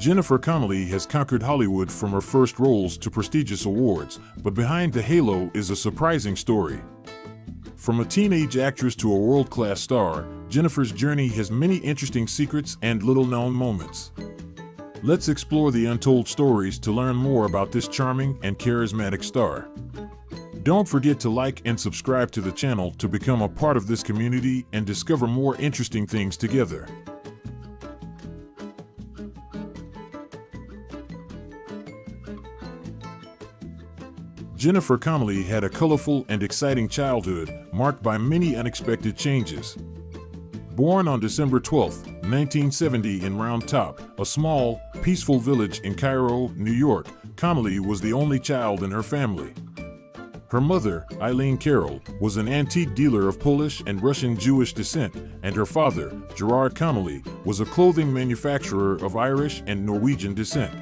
Jennifer Connelly has conquered Hollywood from her first roles to prestigious awards, but behind the halo is a surprising story. From a teenage actress to a world-class star, Jennifer's journey has many interesting secrets and little-known moments. Let's explore the untold stories to learn more about this charming and charismatic star. Don't forget to like and subscribe to the channel to become a part of this community and discover more interesting things together. Jennifer Connelly had a colorful and exciting childhood, marked by many unexpected changes. Born on December 12, 1970 in Round Top, a small, peaceful village in Cairo, New York, Connelly was the only child in her family. Her mother, Eileen Carroll, was an antique dealer of Polish and Russian Jewish descent, and her father, Gerard Connelly, was a clothing manufacturer of Irish and Norwegian descent.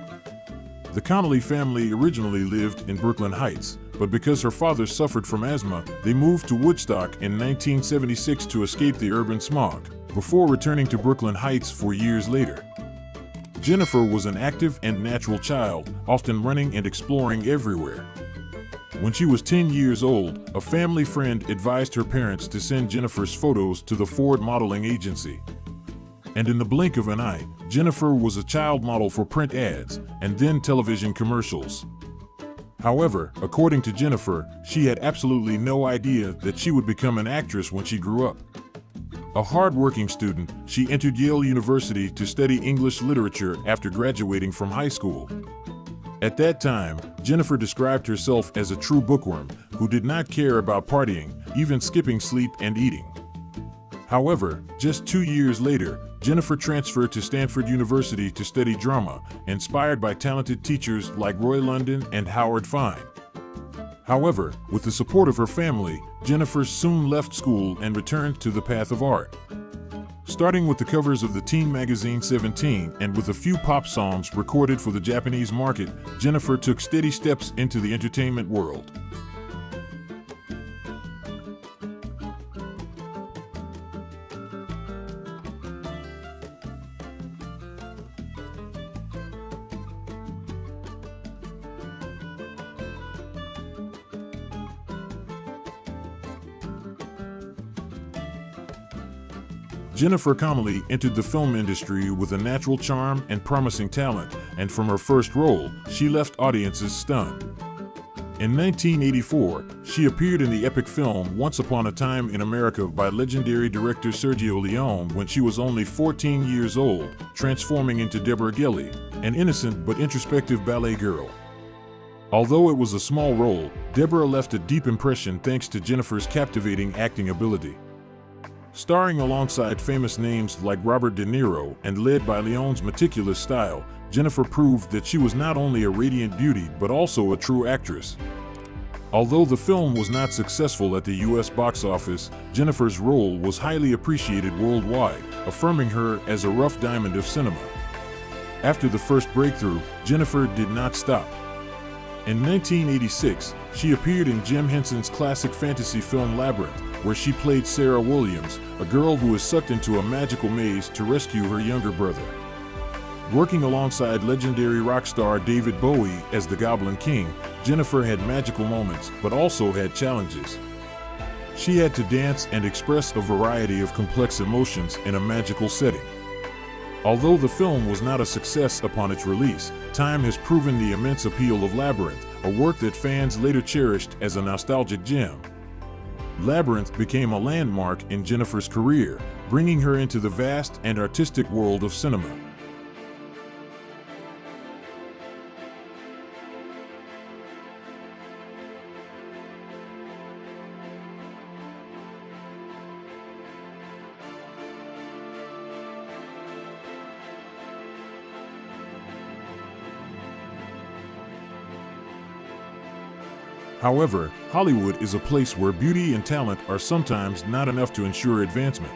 The Connelly family originally lived in Brooklyn Heights, but because her father suffered from asthma, they moved to Woodstock in 1976 to escape the urban smog, before returning to Brooklyn Heights 4 years later. Jennifer was an active and natural child, often running and exploring everywhere. When she was 10 years old, a family friend advised her parents to send Jennifer's photos to the Ford modeling agency. And in the blink of an eye, Jennifer was a child model for print ads and then television commercials. However, according to Jennifer, she had absolutely no idea that she would become an actress when she grew up. A hard-working student, she entered Yale University to study English literature after graduating from high school. At that time, Jennifer described herself as a true bookworm who did not care about partying, even skipping sleep and eating. However, just 2 years later, Jennifer transferred to Stanford University to study drama, inspired by talented teachers like Roy London and Howard Fine. However, with the support of her family, Jennifer soon left school and returned to the path of art. Starting with the covers of the teen magazine 17 and with a few pop songs recorded for the Japanese market, Jennifer took steady steps into the entertainment world. Jennifer Connelly entered the film industry with a natural charm and promising talent, and from her first role, she left audiences stunned. In 1984, she appeared in the epic film Once Upon a Time in America by legendary director Sergio Leone when she was only 14 years old, transforming into Deborah Gelly, an innocent but introspective ballet girl. Although it was a small role, Deborah left a deep impression thanks to Jennifer's captivating acting ability. Starring alongside famous names like Robert De Niro and led by Leone's meticulous style, Jennifer proved that she was not only a radiant beauty but also a true actress. Although the film was not successful at the US box office, Jennifer's role was highly appreciated worldwide, affirming her as a rough diamond of cinema. After the first breakthrough, Jennifer did not stop. In 1986, she appeared in Jim Henson's classic fantasy film Labyrinth, where she played Sarah Williams, a girl who is sucked into a magical maze to rescue her younger brother. Working alongside legendary rock star David Bowie as the Goblin King, Jennifer had magical moments but also had challenges. She had to dance and express a variety of complex emotions in a magical setting. Although the film was not a success upon its release, time has proven the immense appeal of Labyrinth, a work that fans later cherished as a nostalgic gem. Labyrinth became a landmark in Jennifer's career, bringing her into the vast and artistic world of cinema. However, Hollywood is a place where beauty and talent are sometimes not enough to ensure advancement.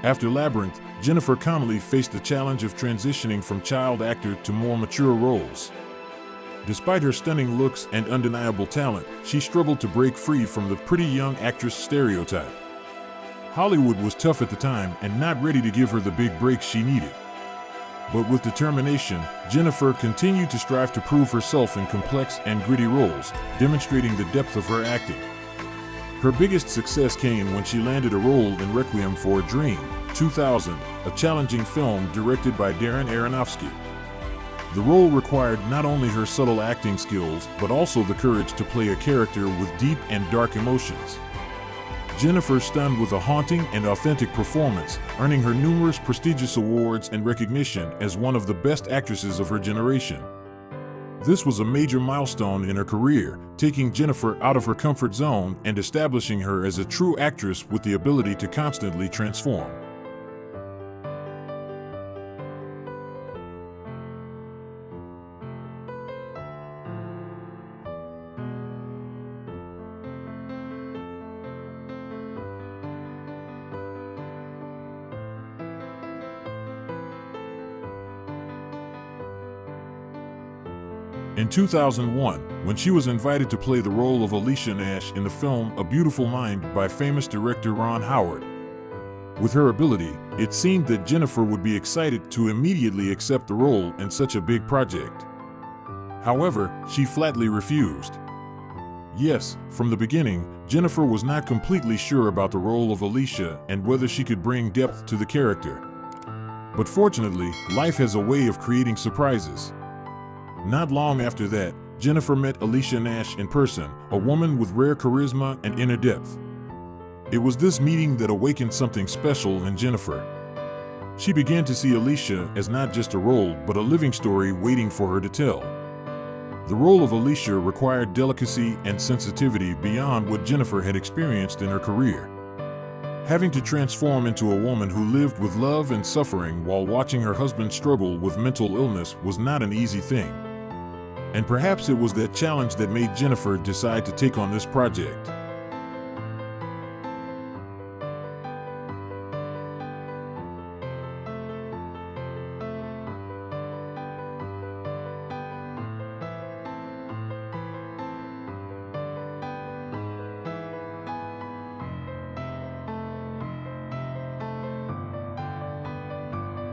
After Labyrinth, Jennifer Connelly faced the challenge of transitioning from child actor to more mature roles. Despite her stunning looks and undeniable talent, she struggled to break free from the pretty young actress stereotype. Hollywood was tough at the time and not ready to give her the big break she needed. But with determination, Jennifer continued to strive to prove herself in complex and gritty roles, demonstrating the depth of her acting. Her biggest success came when she landed a role in Requiem for a Dream, 2000, a challenging film directed by Darren Aronofsky. The role required not only her subtle acting skills, but also the courage to play a character with deep and dark emotions. Jennifer stunned with a haunting and authentic performance, earning her numerous prestigious awards and recognition as one of the best actresses of her generation. This was a major milestone in her career, taking Jennifer out of her comfort zone and establishing her as a true actress with the ability to constantly transform. In 2001, when she was invited to play the role of Alicia Nash in the film A Beautiful Mind by famous director Ron Howard. With her ability, it seemed that Jennifer would be excited to immediately accept the role in such a big project. However, she flatly refused. Yes, from the beginning, Jennifer was not completely sure about the role of Alicia and whether she could bring depth to the character. But fortunately, life has a way of creating surprises. Not long after that, Jennifer met Alicia Nash in person, a woman with rare charisma and inner depth. It was this meeting that awakened something special in Jennifer. She began to see Alicia as not just a role, but a living story waiting for her to tell. The role of Alicia required delicacy and sensitivity beyond what Jennifer had experienced in her career. Having to transform into a woman who lived with love and suffering while watching her husband struggle with mental illness was not an easy thing. And perhaps it was that challenge that made Jennifer decide to take on this project.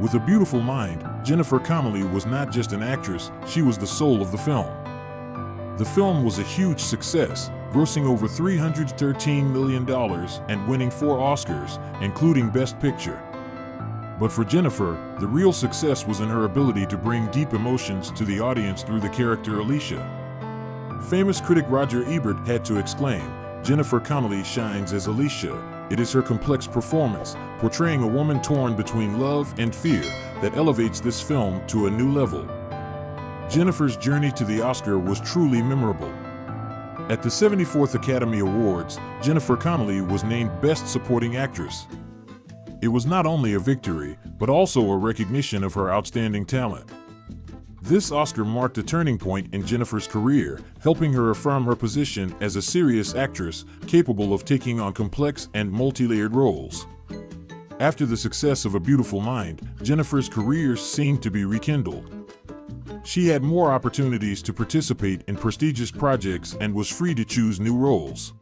With A Beautiful Mind, Jennifer Connelly was not just an actress, she was the soul of the film. The film was a huge success, grossing over $313 million and winning 4 Oscars, including Best Picture. But for Jennifer, the real success was in her ability to bring deep emotions to the audience through the character Alicia. Famous critic Roger Ebert had to exclaim, "Jennifer Connelly shines as Alicia. It is her complex performance, portraying a woman torn between love and fear, that elevates this film to a new level." Jennifer's journey to the Oscar was truly memorable. At the 74th Academy Awards, Jennifer Connelly was named Best Supporting Actress. It was not only a victory, but also a recognition of her outstanding talent. This Oscar marked a turning point in Jennifer's career, helping her affirm her position as a serious actress capable of taking on complex and multi-layered roles. After the success of A Beautiful Mind, Jennifer's career seemed to be rekindled. She had more opportunities to participate in prestigious projects and was free to choose new roles.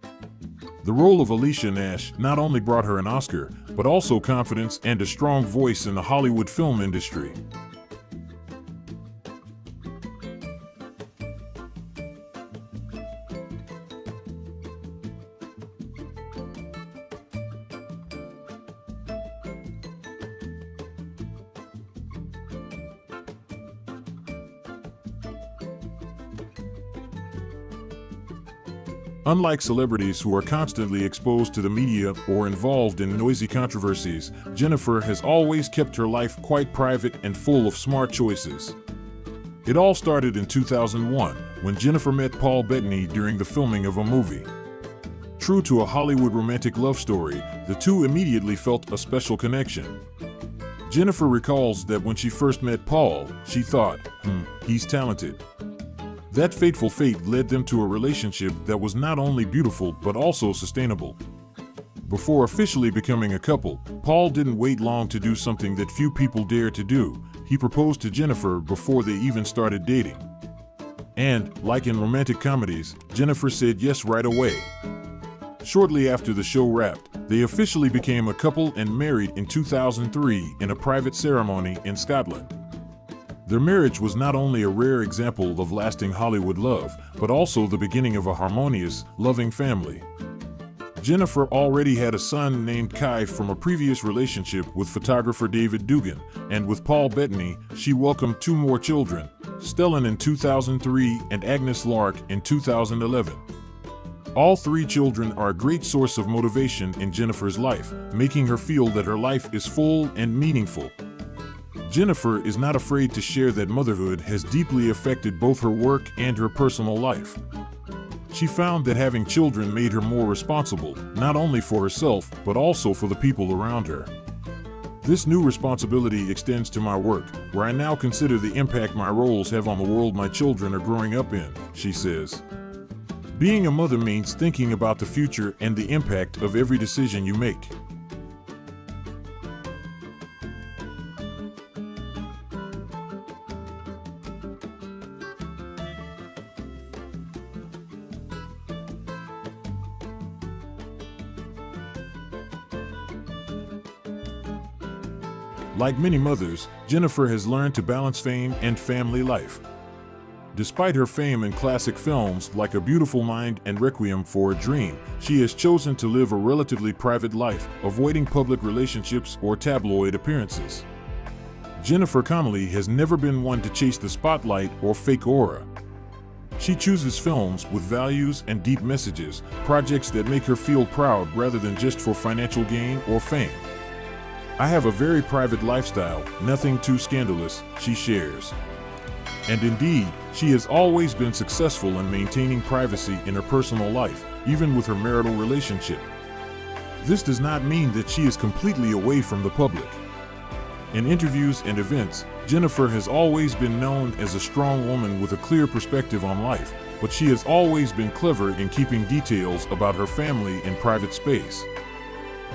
The role of Alicia Nash not only brought her an Oscar, but also confidence and a strong voice in the Hollywood film industry. Unlike celebrities who are constantly exposed to the media or involved in noisy controversies, Jennifer has always kept her life quite private and full of smart choices. It all started in 2001, when Jennifer met Paul Bettany during the filming of a movie. True to a Hollywood romantic love story, the two immediately felt a special connection. Jennifer recalls that when she first met Paul, she thought, he's talented. That fateful fate led them to a relationship that was not only beautiful but also sustainable. Before officially becoming a couple, Paul didn't wait long to do something that few people dare to do. He proposed to Jennifer before they even started dating. And, like in romantic comedies, Jennifer said yes right away. Shortly after the show wrapped, they officially became a couple and married in 2003 in a private ceremony in Scotland. Their marriage was not only a rare example of lasting Hollywood love, but also the beginning of a harmonious, loving family. Jennifer already had a son named Kai from a previous relationship with photographer David Dugan, and with Paul Bettany, she welcomed 2 more children, Stellan in 2003 and Agnes Lark in 2011. All 3 children are a great source of motivation in Jennifer's life, making her feel that her life is full and meaningful. Jennifer is not afraid to share that motherhood has deeply affected both her work and her personal life. She found that having children made her more responsible, not only for herself, but also for the people around her. This new responsibility extends to my work, where I now consider the impact my roles have on the world my children are growing up in, she says. Being a mother means thinking about the future and the impact of every decision you make. Like many mothers, Jennifer has learned to balance fame and family life. Despite her fame in classic films like A Beautiful Mind and Requiem for a Dream, she has chosen to live a relatively private life, avoiding public relationships or tabloid appearances. Jennifer Connelly has never been one to chase the spotlight or fake aura. She chooses films with values and deep messages, projects that make her feel proud rather than just for financial gain or fame. I have a very private lifestyle, nothing too scandalous, she shares. And indeed, she has always been successful in maintaining privacy in her personal life, even with her marital relationship. This does not mean that she is completely away from the public. In interviews and events, Jennifer has always been known as a strong woman with a clear perspective on life, but she has always been clever in keeping details about her family in private space.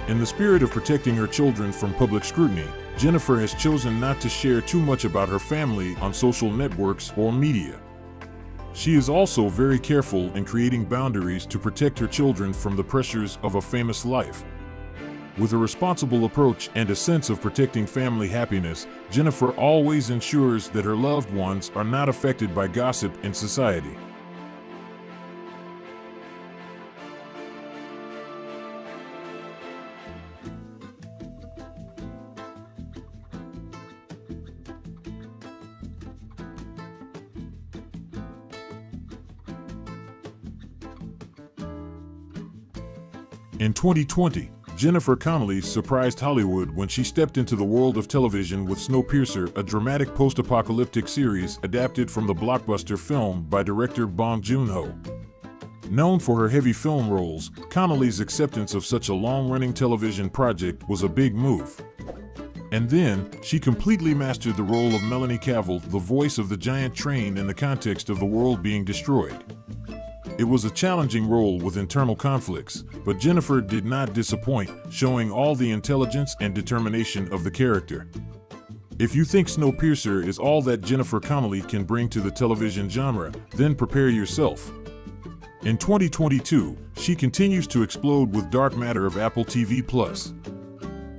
In the spirit of protecting her children from public scrutiny, Jennifer has chosen not to share too much about her family on social networks or media. She is also very careful in creating boundaries to protect her children from the pressures of a famous life. With a responsible approach and a sense of protecting family happiness, Jennifer always ensures that her loved ones are not affected by gossip in society. In 2020, Jennifer Connelly surprised Hollywood when she stepped into the world of television with Snowpiercer, a dramatic post-apocalyptic series adapted from the blockbuster film by director Bong Joon-ho. Known for her heavy film roles, Connelly's acceptance of such a long-running television project was a big move. And then, she completely mastered the role of Melanie Cavill, the voice of the giant train in the context of the world being destroyed. It was a challenging role with internal conflicts, but Jennifer did not disappoint, showing all the intelligence and determination of the character. If you think Snowpiercer is all that Jennifer Connelly can bring to the television genre, then prepare yourself. In 2022, she continues to explode with Dark Matter of Apple TV+.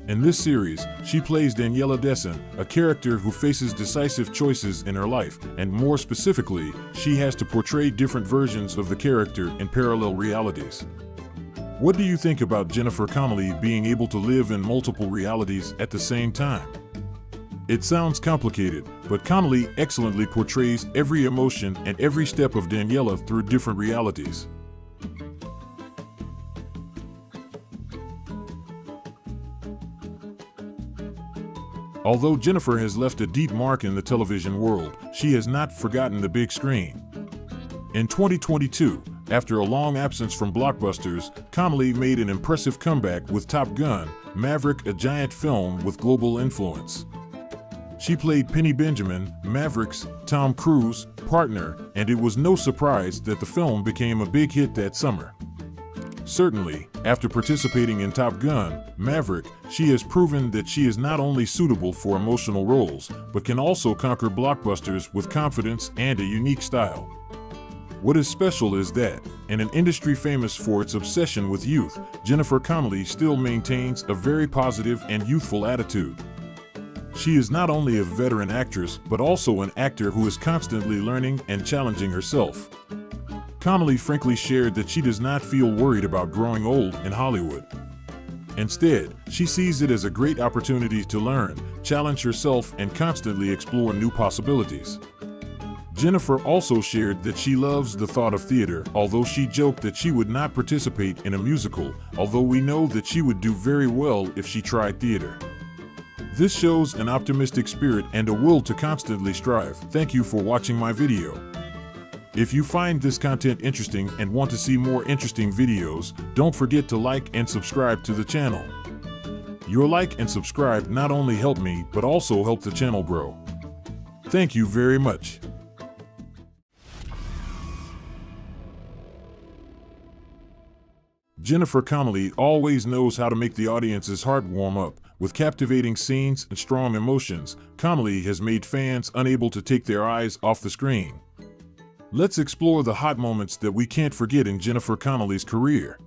In this series, she plays Daniela Dessen, a character who faces decisive choices in her life, and more specifically, she has to portray different versions of the character in parallel realities. What do you think about Jennifer Connelly being able to live in multiple realities at the same time? It sounds complicated, but Connelly excellently portrays every emotion and every step of Daniela through different realities. Although Jennifer has left a deep mark in the television world, she has not forgotten the big screen. In 2022, after a long absence from blockbusters, Connelly made an impressive comeback with Top Gun: Maverick, a giant film with global influence. She played Penny Benjamin, Maverick's Tom Cruise partner, and it was no surprise that the film became a big hit that summer. Certainly, after participating in Top Gun: Maverick, she has proven that she is not only suitable for emotional roles, but can also conquer blockbusters with confidence and a unique style. What is special is that, in an industry famous for its obsession with youth, Jennifer Connelly still maintains a very positive and youthful attitude. She is not only a veteran actress, but also an actor who is constantly learning and challenging herself. Connelly frankly shared that she does not feel worried about growing old in Hollywood. Instead, she sees it as a great opportunity to learn, challenge herself, and constantly explore new possibilities. Jennifer also shared that she loves the thought of theater, although she joked that she would not participate in a musical, although we know that she would do very well if she tried theater. This shows an optimistic spirit and a will to constantly strive. Thank you for watching my video. If you find this content interesting and want to see more interesting videos, don't forget to like and subscribe to the channel. Your like and subscribe not only help me, but also help the channel grow. Thank you very much. Jennifer Connelly always knows how to make the audience's heart warm up. With captivating scenes and strong emotions, Connelly has made fans unable to take their eyes off the screen. Let's explore the hot moments that we can't forget in Jennifer Connelly's career.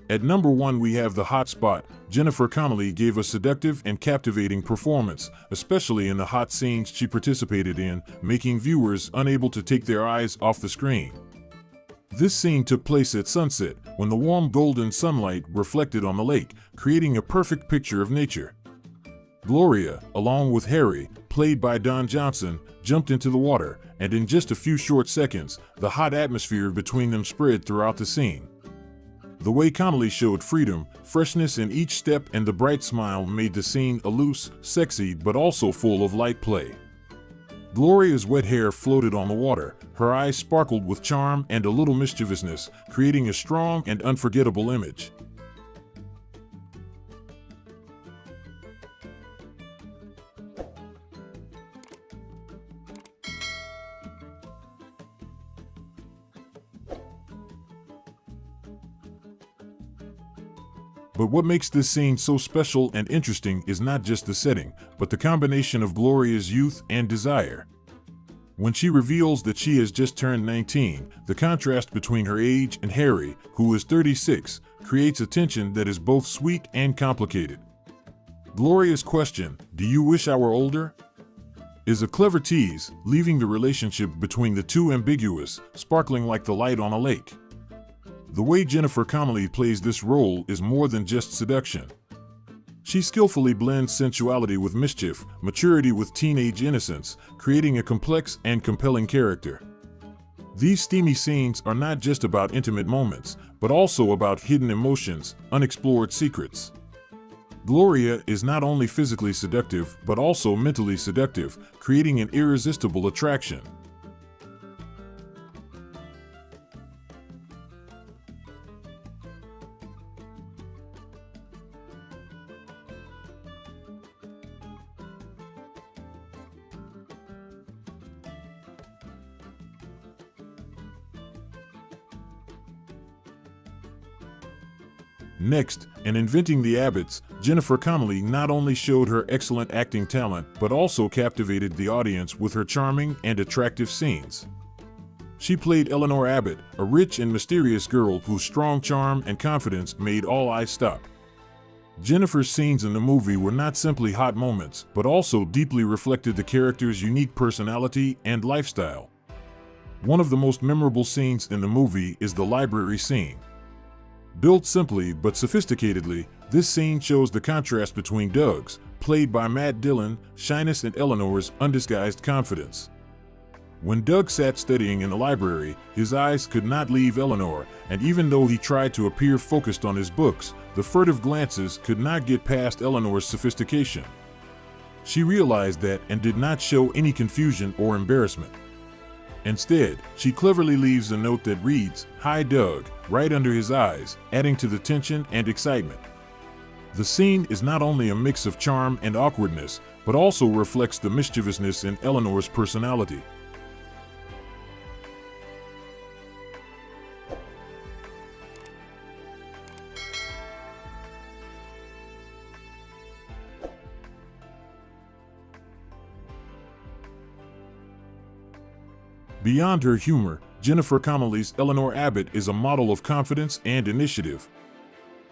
At number 1 we have the hot spot. Jennifer Connelly gave a seductive and captivating performance, especially in the hot scenes she participated in, making viewers unable to take their eyes off the screen. This scene took place at sunset, when the warm golden sunlight reflected on the lake, creating a perfect picture of nature. Gloria, along with Harry, played by Don Johnson, jumped into the water, and in just a few short seconds, the hot atmosphere between them spread throughout the scene. The way Connelly showed freedom, freshness in each step, and the bright smile made the scene a loose, sexy, but also full of light play. Gloria's wet hair floated on the water, her eyes sparkled with charm and a little mischievousness, creating a strong and unforgettable image. But what makes this scene so special and interesting is not just the setting, but the combination of Gloria's youth and desire. When she reveals that she has just turned 19, the contrast between her age and Harry, who is 36, creates a tension that is both sweet and complicated. Gloria's question, "Do you wish I were older?" is a clever tease, leaving the relationship between the two ambiguous, sparkling like the light on a lake. The way Jennifer Connelly plays this role is more than just seduction. She skillfully blends sensuality with mischief, maturity with teenage innocence, creating a complex and compelling character. These steamy scenes are not just about intimate moments, but also about hidden emotions, unexplored secrets. Gloria is not only physically seductive, but also mentally seductive, creating an irresistible attraction. Next, in Inventing the Abbotts, Jennifer Connelly not only showed her excellent acting talent, but also captivated the audience with her charming and attractive scenes. She played Eleanor Abbott, a rich and mysterious girl whose strong charm and confidence made all eyes stop. Jennifer's scenes in the movie were not simply hot moments, but also deeply reflected the character's unique personality and lifestyle. One of the most memorable scenes in the movie is the library scene. Built simply but sophisticatedly, this scene shows the contrast between Doug's, played by Matt Dillon, shyness and Eleanor's undisguised confidence. When Doug sat studying in the library, his eyes could not leave Eleanor, and even though he tried to appear focused on his books, the furtive glances could not get past Eleanor's sophistication. She realized that and did not show any confusion or embarrassment. Instead, she cleverly leaves a note that reads, "Hi Doug," right under his eyes, adding to the tension and excitement. The scene is not only a mix of charm and awkwardness, but also reflects the mischievousness in Eleanor's personality. Beyond her humor, Jennifer Connelly's Eleanor Abbott is a model of confidence and initiative.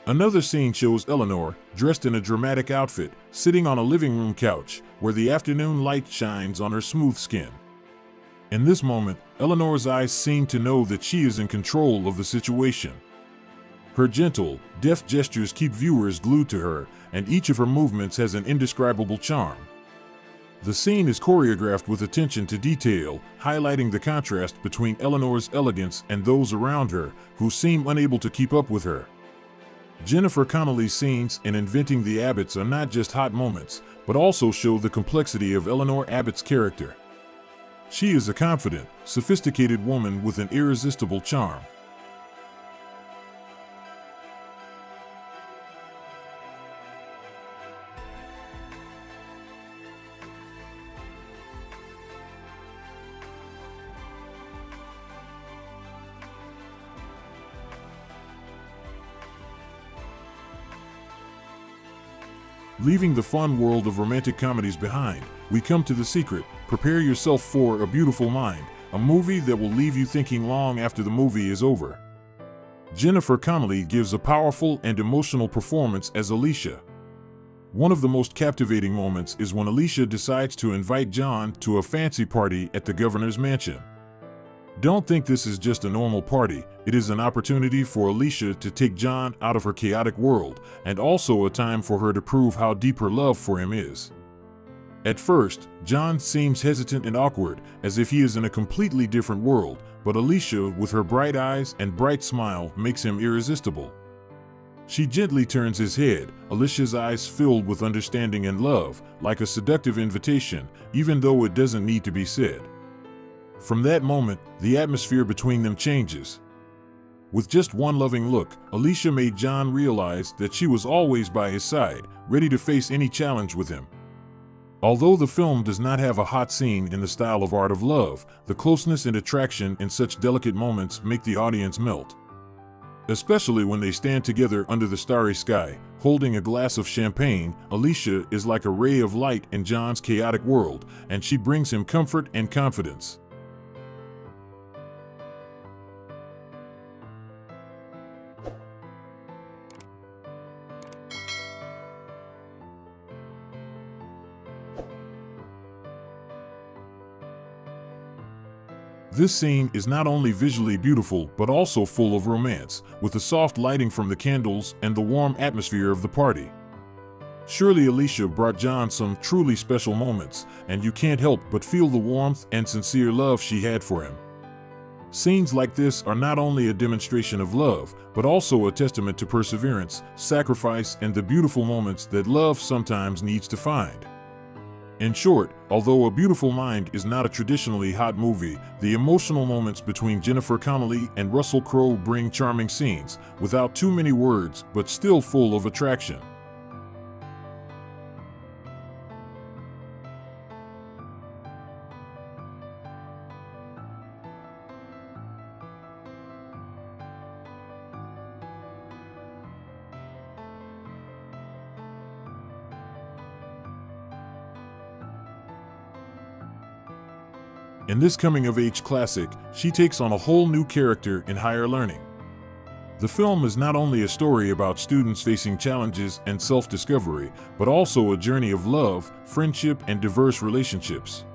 Another scene shows Eleanor, dressed in a dramatic outfit, sitting on a living room couch, where the afternoon light shines on her smooth skin. In this moment, Eleanor's eyes seem to know that she is in control of the situation. Her gentle, deft gestures keep viewers glued to her, and each of her movements has an indescribable charm. The scene is choreographed with attention to detail, highlighting the contrast between Eleanor's elegance and those around her, who seem unable to keep up with her. Jennifer Connelly's scenes in Inventing the Abbotts are not just hot moments, but also show the complexity of Eleanor Abbott's character. She is a confident, sophisticated woman with an irresistible charm. Leaving the fun world of romantic comedies behind, we come to The Secret. Prepare yourself for A Beautiful Mind, a movie that will leave you thinking long after the movie is over. Jennifer Connelly gives a powerful and emotional performance as Alicia. One of the most captivating moments is when Alicia decides to invite John to a fancy party at the governor's mansion. Don't think this is just a normal party. It is an opportunity for Alicia to take John out of her chaotic world, and also a time for her to prove how deep her love for him is. At first, John seems hesitant and awkward, as if he is in a completely different world, but Alicia, with her bright eyes and bright smile, makes him irresistible. She gently turns his head, Alicia's eyes filled with understanding and love, like a seductive invitation, even though it doesn't need to be said. From that moment, the atmosphere between them changes. With just one loving look, Alicia made John realize that she was always by his side, ready to face any challenge with him. Although the film does not have a hot scene in the style of Art of Love, the closeness and attraction in such delicate moments make the audience melt. Especially when they stand together under the starry sky, holding a glass of champagne, Alicia is like a ray of light in John's chaotic world, and she brings him comfort and confidence. This scene is not only visually beautiful but also full of romance, with the soft lighting from the candles and the warm atmosphere of the party. Surely Alicia brought John some truly special moments, and you can't help but feel the warmth and sincere love she had for him. Scenes like this are not only a demonstration of love, but also a testament to perseverance, sacrifice, and the beautiful moments that love sometimes needs to find. In short, although A Beautiful Mind is not a traditionally hot movie, the emotional moments between Jennifer Connelly and Russell Crowe bring charming scenes, without too many words, but still full of attraction. In this coming-of-age classic, she takes on a whole new character in Higher Learning. The film is not only a story about students facing challenges and self-discovery, but also a journey of love, friendship, and diverse relationships.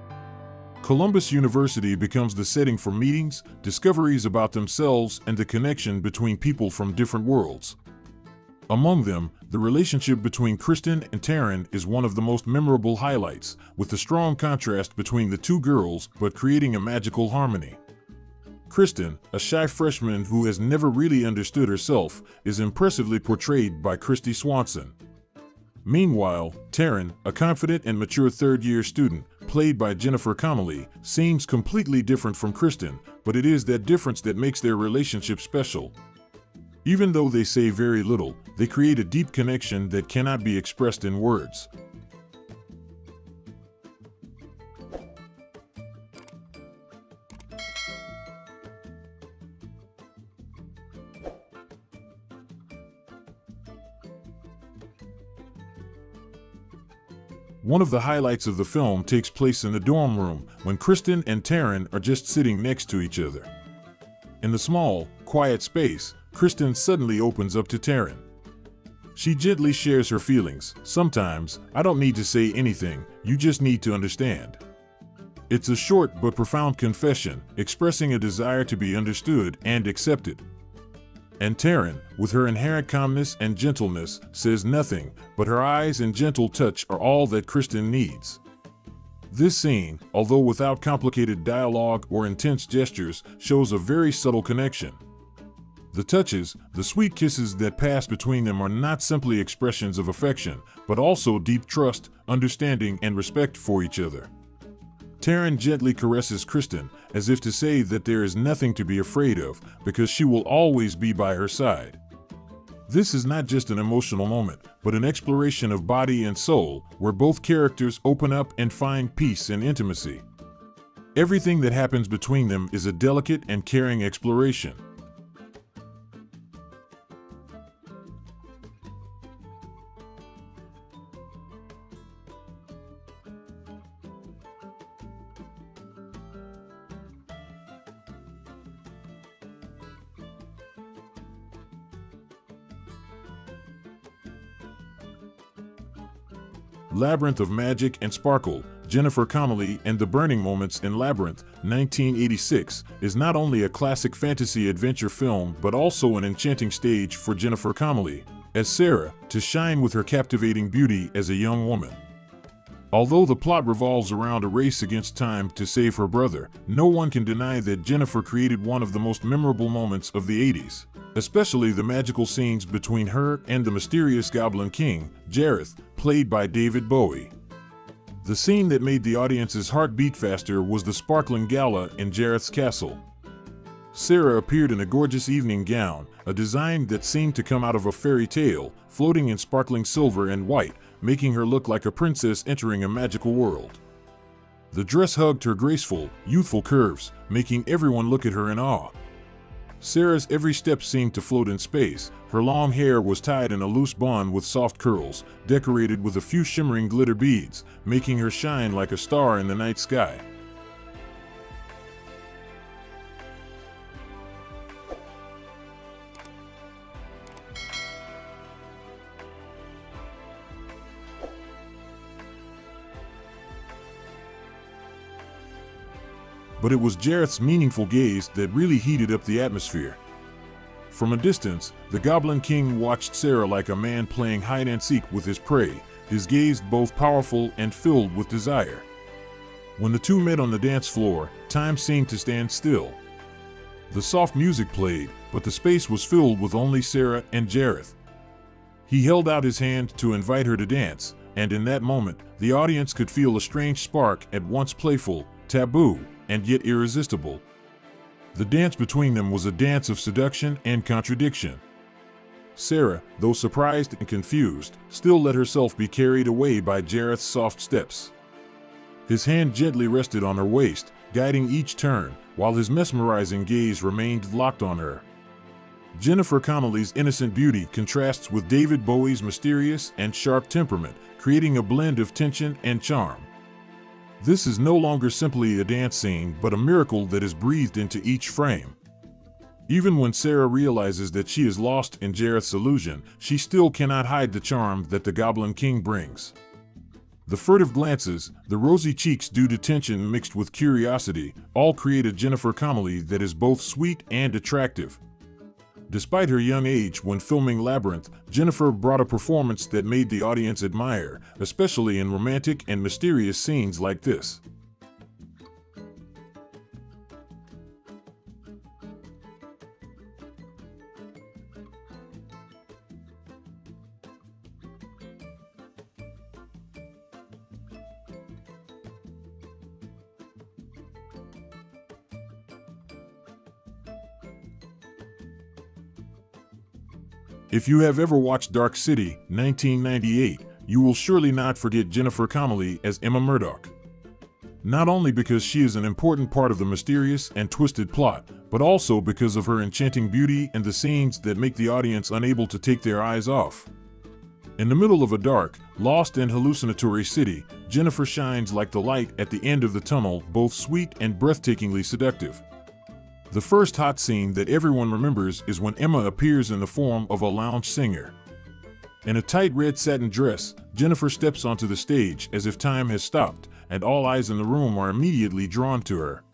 Columbus University becomes the setting for meetings, discoveries about themselves, and the connection between people from different worlds. Among them, the relationship between Kristen and Taryn is one of the most memorable highlights, with the strong contrast between the two girls but creating a magical harmony. Kristen, a shy freshman who has never really understood herself, is impressively portrayed by Kristy Swanson. Meanwhile, Taryn, a confident and mature third-year student, played by Jennifer Connelly, seems completely different from Kristen, but it is that difference that makes their relationship special. Even though they say very little, they create a deep connection that cannot be expressed in words. One of the highlights of the film takes place in the dorm room when Kristen and Taryn are just sitting next to each other. In the small, quiet space, Kristen suddenly opens up to Taryn. She gently shares her feelings. "Sometimes, I don't need to say anything, you just need to understand." It's a short but profound confession, expressing a desire to be understood and accepted. And Taryn, with her inherent calmness and gentleness, says nothing, but her eyes and gentle touch are all that Kristen needs. This scene, although without complicated dialogue or intense gestures, shows a very subtle connection. The touches, the sweet kisses that pass between them are not simply expressions of affection, but also deep trust, understanding, and respect for each other. Taryn gently caresses Kristen, as if to say that there is nothing to be afraid of, because she will always be by her side. This is not just an emotional moment, but an exploration of body and soul, where both characters open up and find peace and intimacy. Everything that happens between them is a delicate and caring exploration. Labyrinth of Magic and Sparkle, Jennifer Connelly and the Burning Moments in Labyrinth, 1986, is not only a classic fantasy adventure film but also an enchanting stage for Jennifer Connelly, as Sarah, to shine with her captivating beauty as a young woman. Although the plot revolves around a race against time to save her brother, no one can deny that Jennifer created one of the most memorable moments of the 80s, especially the magical scenes between her and the mysterious Goblin King, Jareth, played by David Bowie. The scene that made the audience's heart beat faster was the sparkling gala in Jareth's castle. Sarah appeared in a gorgeous evening gown, a design that seemed to come out of a fairy tale, floating in sparkling silver and white, making her look like a princess entering a magical world. The dress hugged her graceful, youthful curves, making everyone look at her in awe. Sarah's every step seemed to float in space. Her long hair was tied in a loose bun with soft curls, decorated with a few shimmering glitter beads, making her shine like a star in the night sky. But it was Jareth's meaningful gaze that really heated up the atmosphere. From a distance, the Goblin King watched Sarah like a man playing hide-and-seek with his prey, his gaze both powerful and filled with desire. When the two met on the dance floor, time seemed to stand still. The soft music played, but the space was filled with only Sarah and Jareth. He held out his hand to invite her to dance, and in that moment, the audience could feel a strange spark, at once playful, taboo, and yet irresistible. The dance between them was a dance of seduction and contradiction. Sarah, though surprised and confused, still let herself be carried away by Jareth's soft steps. His hand gently rested on her waist, guiding each turn, while his mesmerizing gaze remained locked on her. Jennifer Connelly's innocent beauty contrasts with David Bowie's mysterious and sharp temperament, creating a blend of tension and charm. This is no longer simply a dance scene, but a miracle that is breathed into each frame. Even when Sarah realizes that she is lost in Jareth's illusion, she still cannot hide the charm that the Goblin King brings. The furtive glances, the rosy cheeks due to tension mixed with curiosity, all create a Jennifer Connelly that is both sweet and attractive. Despite her young age when filming Labyrinth, Jennifer brought a performance that made the audience admire, especially in romantic and mysterious scenes like this. If you have ever watched Dark City, 1998, you will surely not forget Jennifer Connelly as Emma Murdoch. Not only because she is an important part of the mysterious and twisted plot, but also because of her enchanting beauty and the scenes that make the audience unable to take their eyes off. In the middle of a dark, lost and hallucinatory city, Jennifer shines like the light at the end of the tunnel, both sweet and breathtakingly seductive. The first hot scene that everyone remembers is when Emma appears in the form of a lounge singer. In a tight red satin dress, Jennifer steps onto the stage as if time has stopped, and all eyes in the room are immediately drawn to her.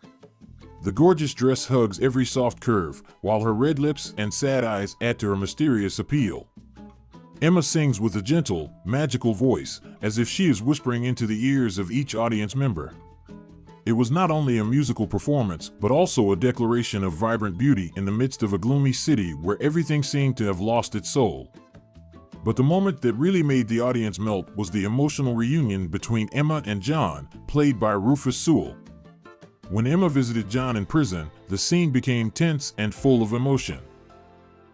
The gorgeous dress hugs every soft curve, while her red lips and sad eyes add to her mysterious appeal. Emma sings with a gentle, magical voice, as if she is whispering into the ears of each audience member. It was not only a musical performance, but also a declaration of vibrant beauty in the midst of a gloomy city where everything seemed to have lost its soul. But the moment that really made the audience melt was the emotional reunion between Emma and John, played by Rufus Sewell. When Emma visited John in prison, the scene became tense and full of emotion.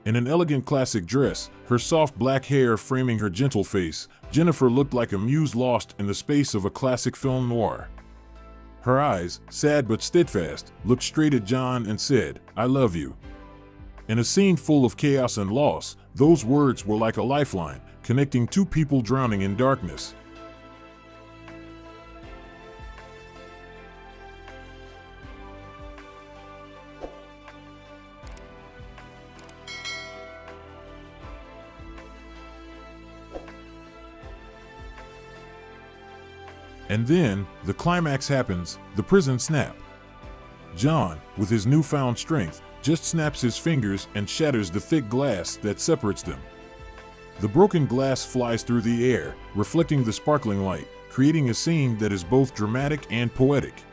In an elegant classic dress, her soft black hair framing her gentle face, Jennifer looked like a muse lost in the space of a classic film noir. Her eyes, sad but steadfast, looked straight at John and said, "I love you." In a scene full of chaos and loss, those words were like a lifeline, connecting two people drowning in darkness. And then, the climax happens, the prison snap. John, with his newfound strength, just snaps his fingers and shatters the thick glass that separates them. The broken glass flies through the air, reflecting the sparkling light, creating a scene that is both dramatic and poetic.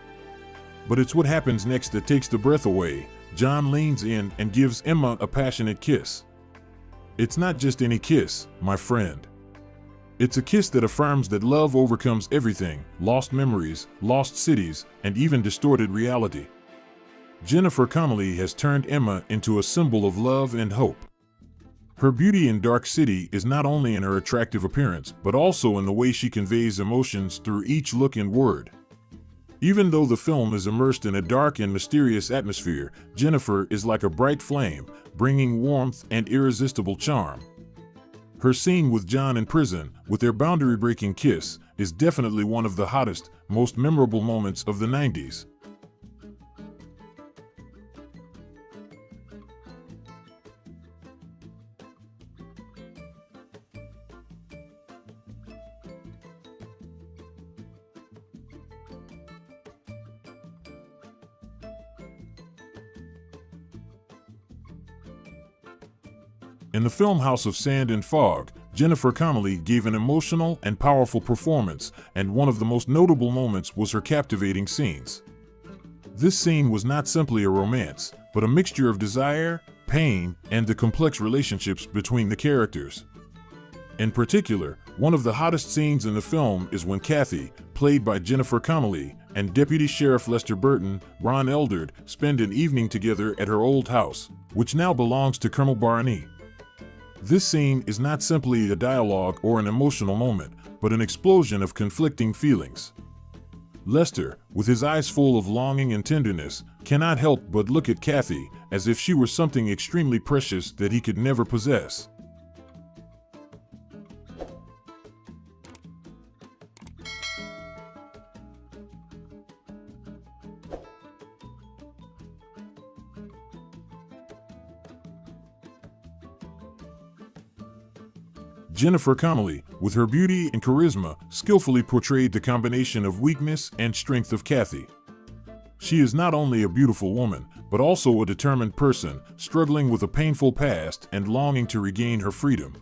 But it's what happens next that takes the breath away. John leans in and gives Emma a passionate kiss. It's not just any kiss, my friend. It's a kiss that affirms that love overcomes everything, lost memories, lost cities, and even distorted reality. Jennifer Connelly has turned Emma into a symbol of love and hope. Her beauty in Dark City is not only in her attractive appearance, but also in the way she conveys emotions through each look and word. Even though the film is immersed in a dark and mysterious atmosphere, Jennifer is like a bright flame, bringing warmth and irresistible charm. Her scene with John in prison, with their boundary-breaking kiss, is definitely one of the hottest, most memorable moments of the 90s. In the film House of Sand and Fog, Jennifer Connelly gave an emotional and powerful performance, and one of the most notable moments was her captivating scenes. This scene was not simply a romance, but a mixture of desire, pain, and the complex relationships between the characters. In particular, one of the hottest scenes in the film is when Kathy, played by Jennifer Connelly, and Deputy Sheriff Lester Burton, Ron Eldard, spend an evening together at her old house, which now belongs to Colonel Barney. This scene is not simply a dialogue or an emotional moment, but an explosion of conflicting feelings. Lester, with his eyes full of longing and tenderness, cannot help but look at Kathy as if she were something extremely precious that he could never possess. Jennifer Connelly, with her beauty and charisma, skillfully portrayed the combination of weakness and strength of Kathy. She is not only a beautiful woman, but also a determined person, struggling with a painful past and longing to regain her freedom.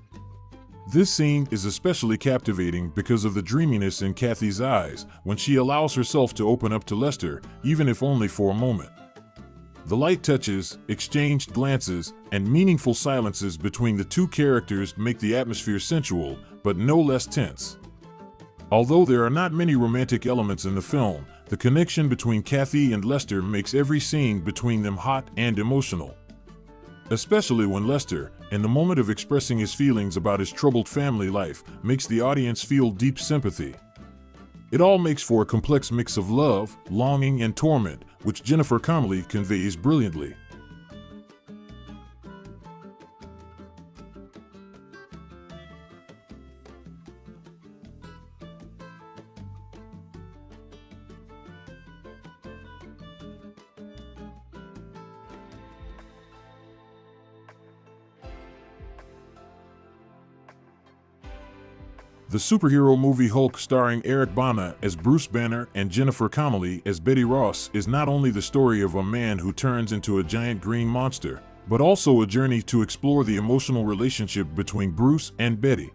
This scene is especially captivating because of the dreaminess in Kathy's eyes when she allows herself to open up to Lester, even if only for a moment. The light touches, exchanged glances, and meaningful silences between the two characters make the atmosphere sensual, but no less tense. Although there are not many romantic elements in the film, the connection between Kathy and Lester makes every scene between them hot and emotional. Especially when Lester, in the moment of expressing his feelings about his troubled family life, makes the audience feel deep sympathy. It all makes for a complex mix of love, longing, and torment, which Jennifer Connelly conveys brilliantly. The superhero movie Hulk, starring Eric Bana as Bruce Banner and Jennifer Connelly as Betty Ross, is not only the story of a man who turns into a giant green monster, but also a journey to explore the emotional relationship between Bruce and Betty.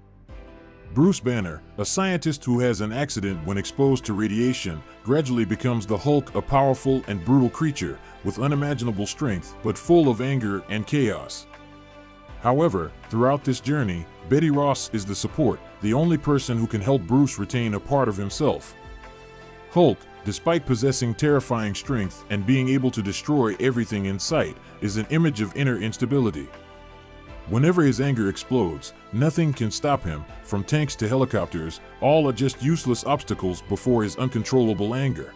Bruce Banner, a scientist who has an accident when exposed to radiation, gradually becomes the Hulk, a powerful and brutal creature with unimaginable strength but full of anger and chaos. However, throughout this journey, Betty Ross is the support, the only person who can help Bruce retain a part of himself. Hulk, despite possessing terrifying strength and being able to destroy everything in sight, is an image of inner instability. Whenever his anger explodes, nothing can stop him, from tanks to helicopters, all are just useless obstacles before his uncontrollable anger.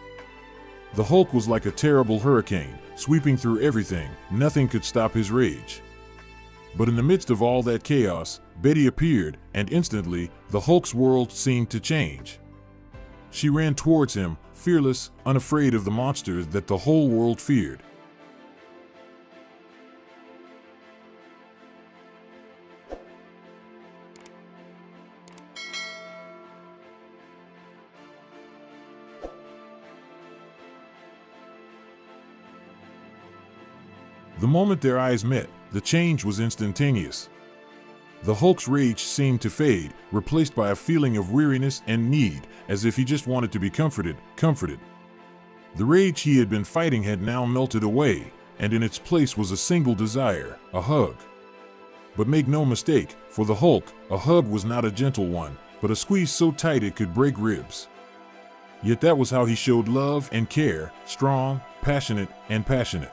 The Hulk was like a terrible hurricane, sweeping through everything. Nothing could stop his rage. But in the midst of all that chaos, Betty appeared, and instantly, the Hulk's world seemed to change. She ran towards him, fearless, unafraid of the monsters that the whole world feared. The moment their eyes met, the change was instantaneous. The Hulk's rage seemed to fade, replaced by a feeling of weariness and need, as if he just wanted to be comforted. The rage he had been fighting had now melted away, and in its place was a single desire, a hug. But make no mistake, for the Hulk, a hug was not a gentle one, but a squeeze so tight it could break ribs. Yet that was how he showed love and care, strong, passionate, and passionate.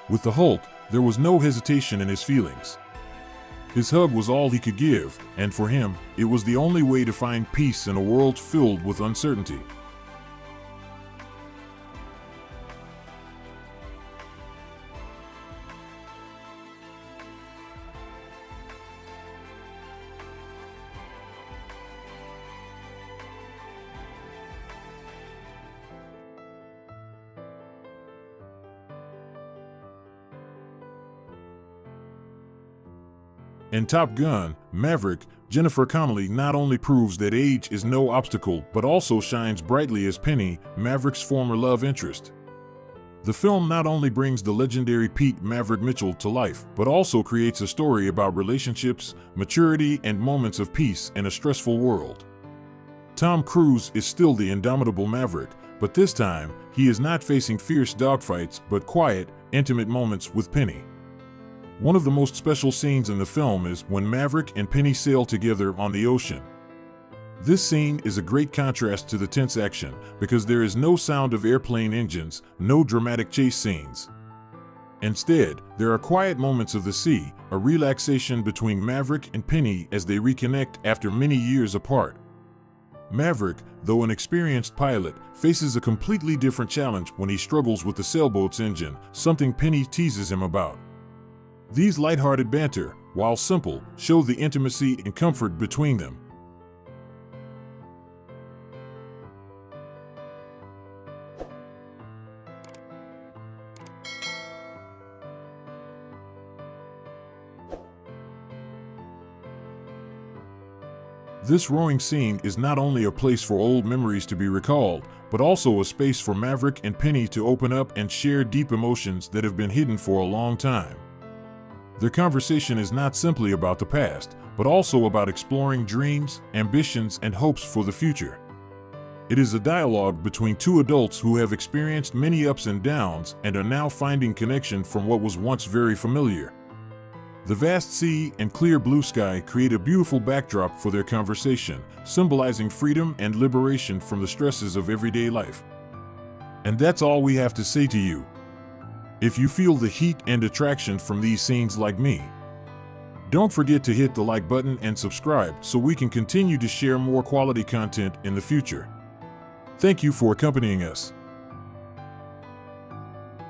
With the Hulk, there was no hesitation in his feelings. His hug was all he could give, and for him, it was the only way to find peace in a world filled with uncertainty. In Top Gun: Maverick, Jennifer Connelly not only proves that age is no obstacle but also shines brightly as Penny, Maverick's former love interest. The film not only brings the legendary Pete Maverick Mitchell to life, but also creates a story about relationships, maturity, and moments of peace in a stressful world. Tom Cruise is still the indomitable Maverick, but this time, he is not facing fierce dogfights but quiet, intimate moments with Penny. One of the most special scenes in the film is when Maverick and Penny sail together on the ocean. This scene is a great contrast to the tense action because there is no sound of airplane engines, no dramatic chase scenes. Instead, there are quiet moments of the sea, a relaxation between Maverick and Penny as they reconnect after many years apart. Maverick, though an experienced pilot, faces a completely different challenge when he struggles with the sailboat's engine, something Penny teases him about. These lighthearted banter, while simple, show the intimacy and comfort between them. This rowing scene is not only a place for old memories to be recalled, but also a space for Maverick and Penny to open up and share deep emotions that have been hidden for a long time. Their conversation is not simply about the past, but also about exploring dreams, ambitions, and hopes for the future. It is a dialogue between two adults who have experienced many ups and downs and are now finding connection from what was once very familiar. The vast sea and clear blue sky create a beautiful backdrop for their conversation, symbolizing freedom and liberation from the stresses of everyday life. And that's all we have to say to you. If you feel the heat and attraction from these scenes like me, don't forget to hit the like button and subscribe so we can continue to share more quality content in the future. Thank you for accompanying us.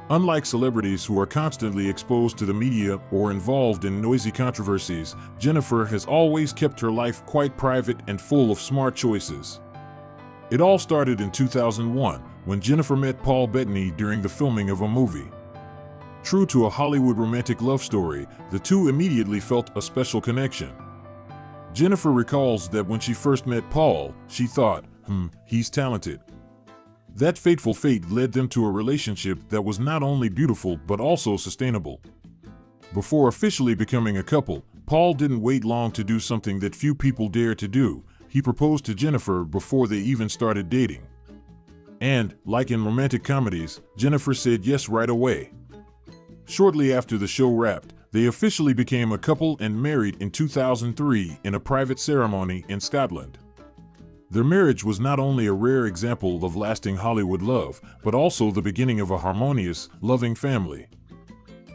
Unlike celebrities who are constantly exposed to the media or involved in noisy controversies, Jennifer has always kept her life quite private and full of smart choices. It all started in 2001 when Jennifer met Paul Bettany during the filming of a movie. True to a Hollywood romantic love story, the two immediately felt a special connection. Jennifer recalls that when she first met Paul, she thought, he's talented. That fateful fate led them to a relationship that was not only beautiful but also sustainable. Before officially becoming a couple, Paul didn't wait long to do something that few people dare to do. He proposed to Jennifer before they even started dating. And, like in romantic comedies, Jennifer said yes right away. Shortly after the show wrapped, they officially became a couple and married in 2003 in a private ceremony in Scotland. Their marriage was not only a rare example of lasting Hollywood love, but also the beginning of a harmonious, loving family.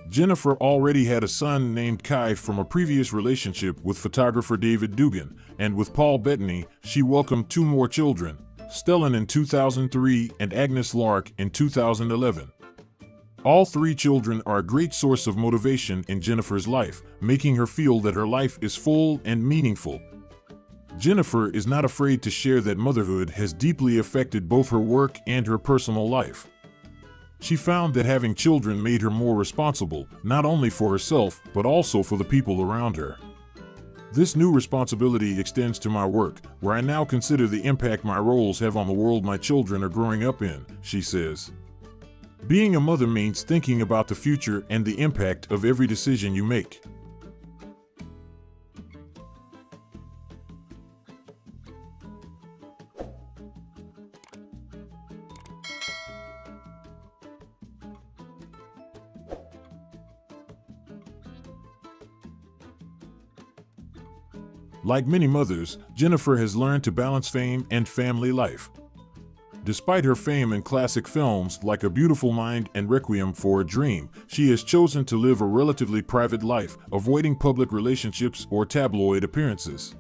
Jennifer already had a son named Kai from a previous relationship with photographer David Dugan, and with Paul Bettany, she welcomed 2 more children, Stellan in 2003 and Agnes Lark in 2011. All 3 children are a great source of motivation in Jennifer's life, making her feel that her life is full and meaningful. Jennifer is not afraid to share that motherhood has deeply affected both her work and her personal life. She found that having children made her more responsible, not only for herself, but also for the people around her. This new responsibility extends to my work, where I now consider the impact my roles have on the world my children are growing up in, she says. Being a mother means thinking about the future and the impact of every decision you make. Like many mothers, Jennifer has learned to balance fame and family life. Despite her fame in classic films like A Beautiful Mind and Requiem for a Dream, she has chosen to live a relatively private life, avoiding public relationships or tabloid appearances.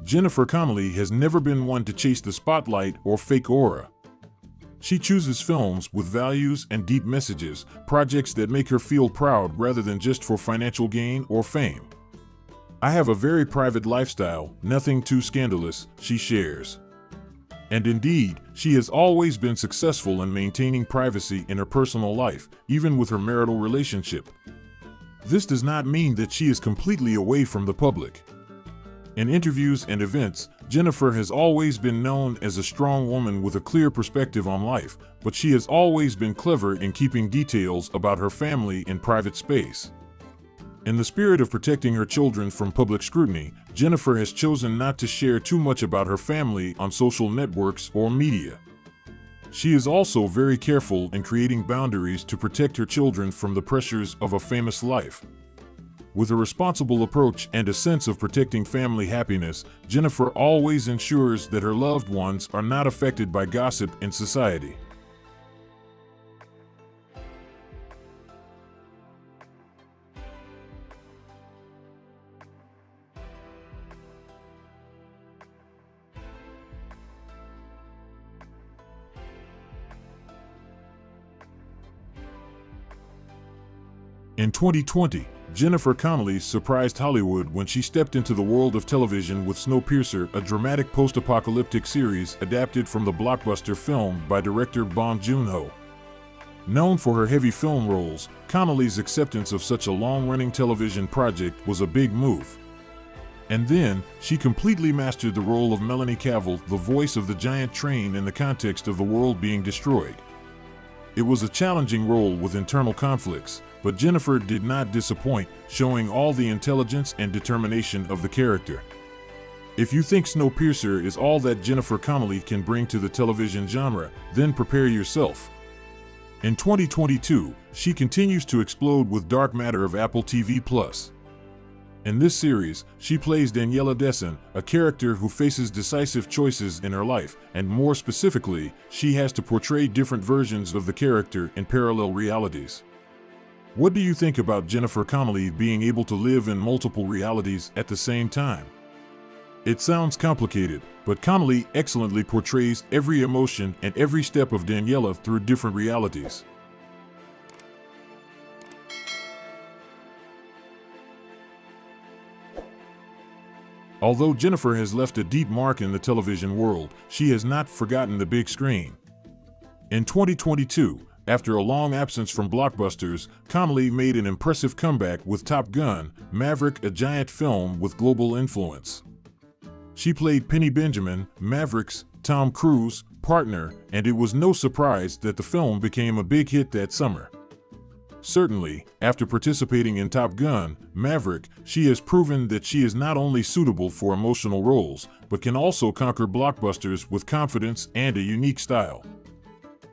Jennifer Connelly has never been one to chase the spotlight or fake aura. She chooses films with values and deep messages, projects that make her feel proud rather than just for financial gain or fame. I have a very private lifestyle, nothing too scandalous, she shares. And indeed, she has always been successful in maintaining privacy in her personal life, even with her marital relationship. This does not mean that she is completely away from the public. In interviews and events, Jennifer has always been known as a strong woman with a clear perspective on life, but she has always been clever in keeping details about her family in private space. In the spirit of protecting her children from public scrutiny, Jennifer has chosen not to share too much about her family on social networks or media. She is also very careful in creating boundaries to protect her children from the pressures of a famous life. With a responsible approach and a sense of protecting family happiness, Jennifer always ensures that her loved ones are not affected by gossip in society. In 2020, Jennifer Connelly surprised Hollywood when she stepped into the world of television with Snowpiercer, a dramatic post-apocalyptic series adapted from the blockbuster film by director Bong Joon-ho. Known for her heavy film roles, Connelly's acceptance of such a long-running television project was a big move. And then, she completely mastered the role of Melanie Cavill, the voice of the giant train in the context of the world being destroyed. It was a challenging role with internal conflicts, but Jennifer did not disappoint, showing all the intelligence and determination of the character. If you think Snowpiercer is all that Jennifer Connelly can bring to the television genre, then prepare yourself. In 2022, she continues to explode with Dark Matter of Apple TV+. In this series, she plays Daniela Dessen, a character who faces decisive choices in her life, and more specifically, she has to portray different versions of the character in parallel realities. What do you think about Jennifer Connelly being able to live in multiple realities at the same time? It sounds complicated, but Connelly excellently portrays every emotion and every step of Daniela through different realities. Although Jennifer has left a deep mark in the television world, she has not forgotten the big screen. In 2022, after a long absence from blockbusters, Connelly made an impressive comeback with Top Gun: Maverick, a giant film with global influence. She played Penny Benjamin, Maverick's Tom Cruise partner, and it was no surprise that the film became a big hit that summer. Certainly, after participating in Top Gun: Maverick, she has proven that she is not only suitable for emotional roles, but can also conquer blockbusters with confidence and a unique style.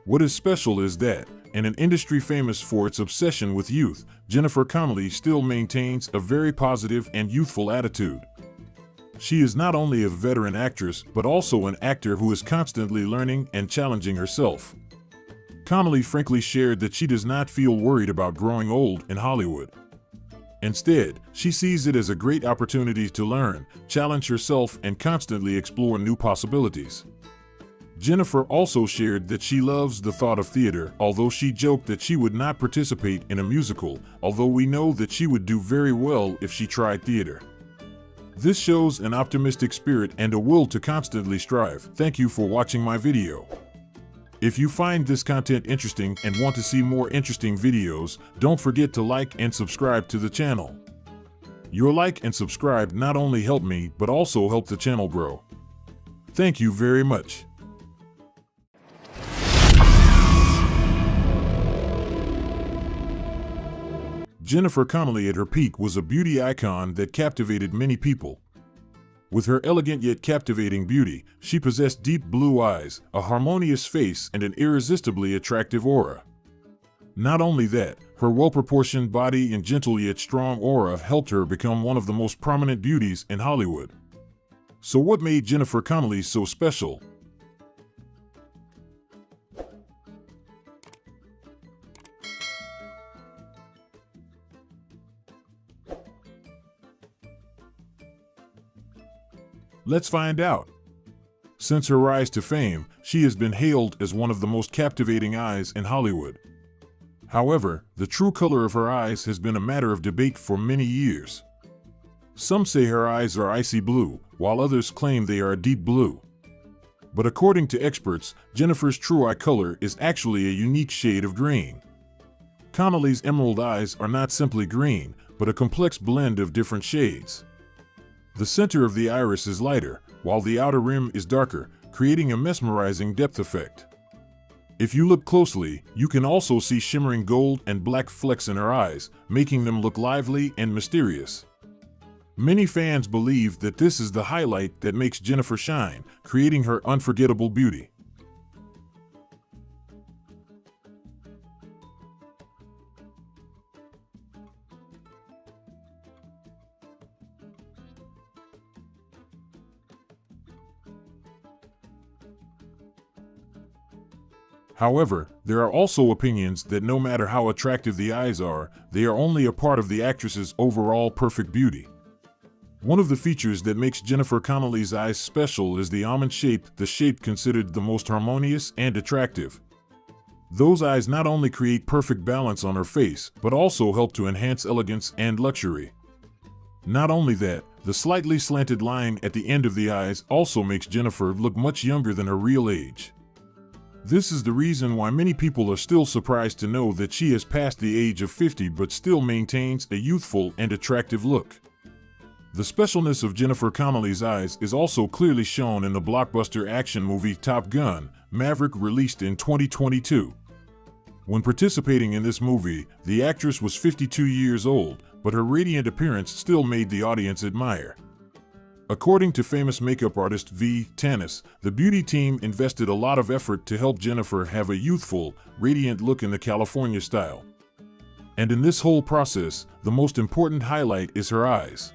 What is special is that, in an industry famous for its obsession with youth, Jennifer Connelly still maintains a very positive and youthful attitude. She is not only a veteran actress, but also an actor who is constantly learning and challenging herself. Connelly frankly shared that she does not feel worried about growing old in Hollywood. Instead, she sees it as a great opportunity to learn, challenge herself, and constantly explore new possibilities. Jennifer also shared that she loves the thought of theater, although she joked that she would not participate in a musical, although we know that she would do very well if she tried theater. This shows an optimistic spirit and a will to constantly strive. Thank you for watching my video. If you find this content interesting and want to see more interesting videos, don't forget to like and subscribe to the channel. Your like and subscribe not only help me, but also help the channel grow. Thank you very much. Jennifer Connelly at her peak was a beauty icon that captivated many people. With her elegant yet captivating beauty, she possessed deep blue eyes, a harmonious face, and an irresistibly attractive aura. Not only that, her well-proportioned body and gentle yet strong aura helped her become one of the most prominent beauties in Hollywood. So what made Jennifer Connelly so special? Let's find out. Since her rise to fame, she has been hailed as one of the most captivating eyes in Hollywood. However, the true color of her eyes has been a matter of debate for many years. Some say her eyes are icy blue, while others claim they are a deep blue. But according to experts, Jennifer's true eye color is actually a unique shade of green. Connelly's emerald eyes are not simply green, but a complex blend of different shades. The center of the iris is lighter, while the outer rim is darker, creating a mesmerizing depth effect. If you look closely, you can also see shimmering gold and black flecks in her eyes, making them look lively and mysterious. Many fans believe that this is the highlight that makes Jennifer shine, creating her unforgettable beauty. However, there are also opinions that no matter how attractive the eyes are, they are only a part of the actress's overall perfect beauty. One of the features that makes Jennifer Connelly's eyes special is the almond shape, the shape considered the most harmonious and attractive. Those eyes not only create perfect balance on her face, but also help to enhance elegance and luxury. Not only that, the slightly slanted line at the end of the eyes also makes Jennifer look much younger than her real age. This is the reason why many people are still surprised to know that she has passed the age of 50 but still maintains a youthful and attractive look. The specialness of Jennifer Connelly's eyes is also clearly shown in the blockbuster action movie Top Gun: Maverick, released in 2022. When participating in this movie, the actress was 52 years old, but her radiant appearance still made the audience admire. According to famous makeup artist V. Tanis, the beauty team invested a lot of effort to help Jennifer have a youthful, radiant look in the California style. And in this whole process, the most important highlight is her eyes.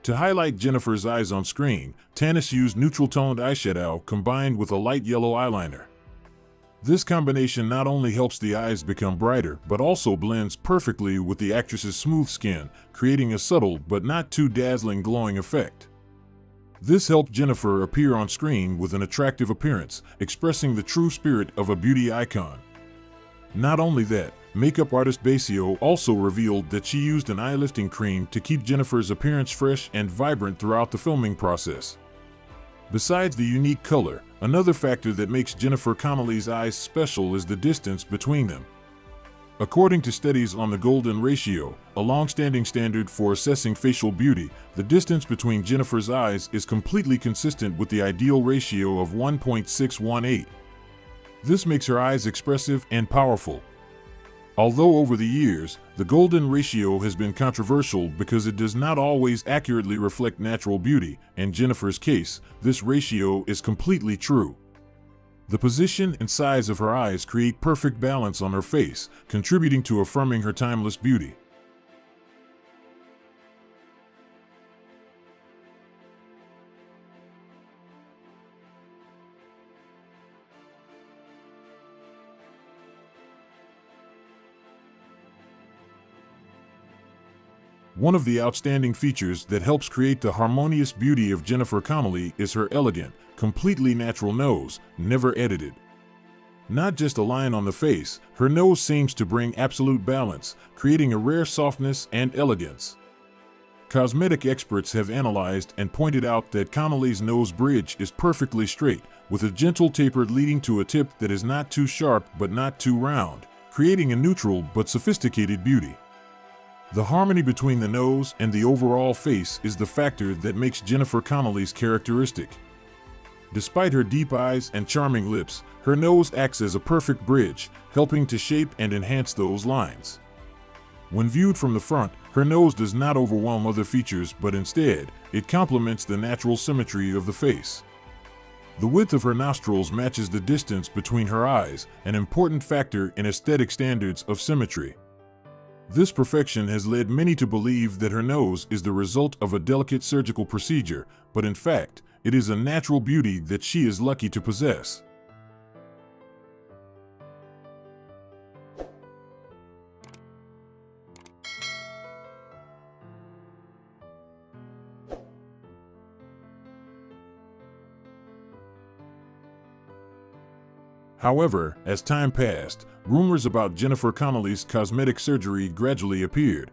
To highlight Jennifer's eyes on screen, Tanis used neutral-toned eyeshadow combined with a light yellow eyeliner. This combination not only helps the eyes become brighter, but also blends perfectly with the actress's smooth skin, creating a subtle but not too dazzling glowing effect. This helped Jennifer appear on screen with an attractive appearance, expressing the true spirit of a beauty icon. Not only that, Makeup artist Basio also revealed that she used an eye-lifting cream to keep Jennifer's appearance fresh and vibrant throughout the filming process. Besides the unique color, another factor that makes Jennifer Connelly's eyes special is the distance between them. According to studies on the golden ratio, a long-standing standard for assessing facial beauty, the distance between Jennifer's eyes is completely consistent with the ideal ratio of 1.618. This makes her eyes expressive and powerful. Although over the years, the golden ratio has been controversial because it does not always accurately reflect natural beauty, in Jennifer's case, this ratio is completely true. The position and size of her eyes create perfect balance on her face, contributing to affirming her timeless beauty. One of the outstanding features that helps create the harmonious beauty of Jennifer Connelly is her elegant, completely natural nose, never edited. Not just a line on the face, her nose seems to bring absolute balance, creating a rare softness and elegance. Cosmetic experts have analyzed and pointed out that Connelly's nose bridge is perfectly straight, with a gentle taper leading to a tip that is not too sharp but not too round, creating a neutral but sophisticated beauty. The harmony between the nose and the overall face is the factor that makes Jennifer Connelly's characteristic. Despite her deep eyes and charming lips, her nose acts as a perfect bridge, helping to shape and enhance those lines. When viewed from the front, her nose does not overwhelm other features, but instead, it complements the natural symmetry of the face. The width of her nostrils matches the distance between her eyes, an important factor in aesthetic standards of symmetry. This perfection has led many to believe that her nose is the result of a delicate surgical procedure, but in fact, it is a natural beauty that she is lucky to possess. However, as time passed, rumors about Jennifer Connelly's cosmetic surgery gradually appeared.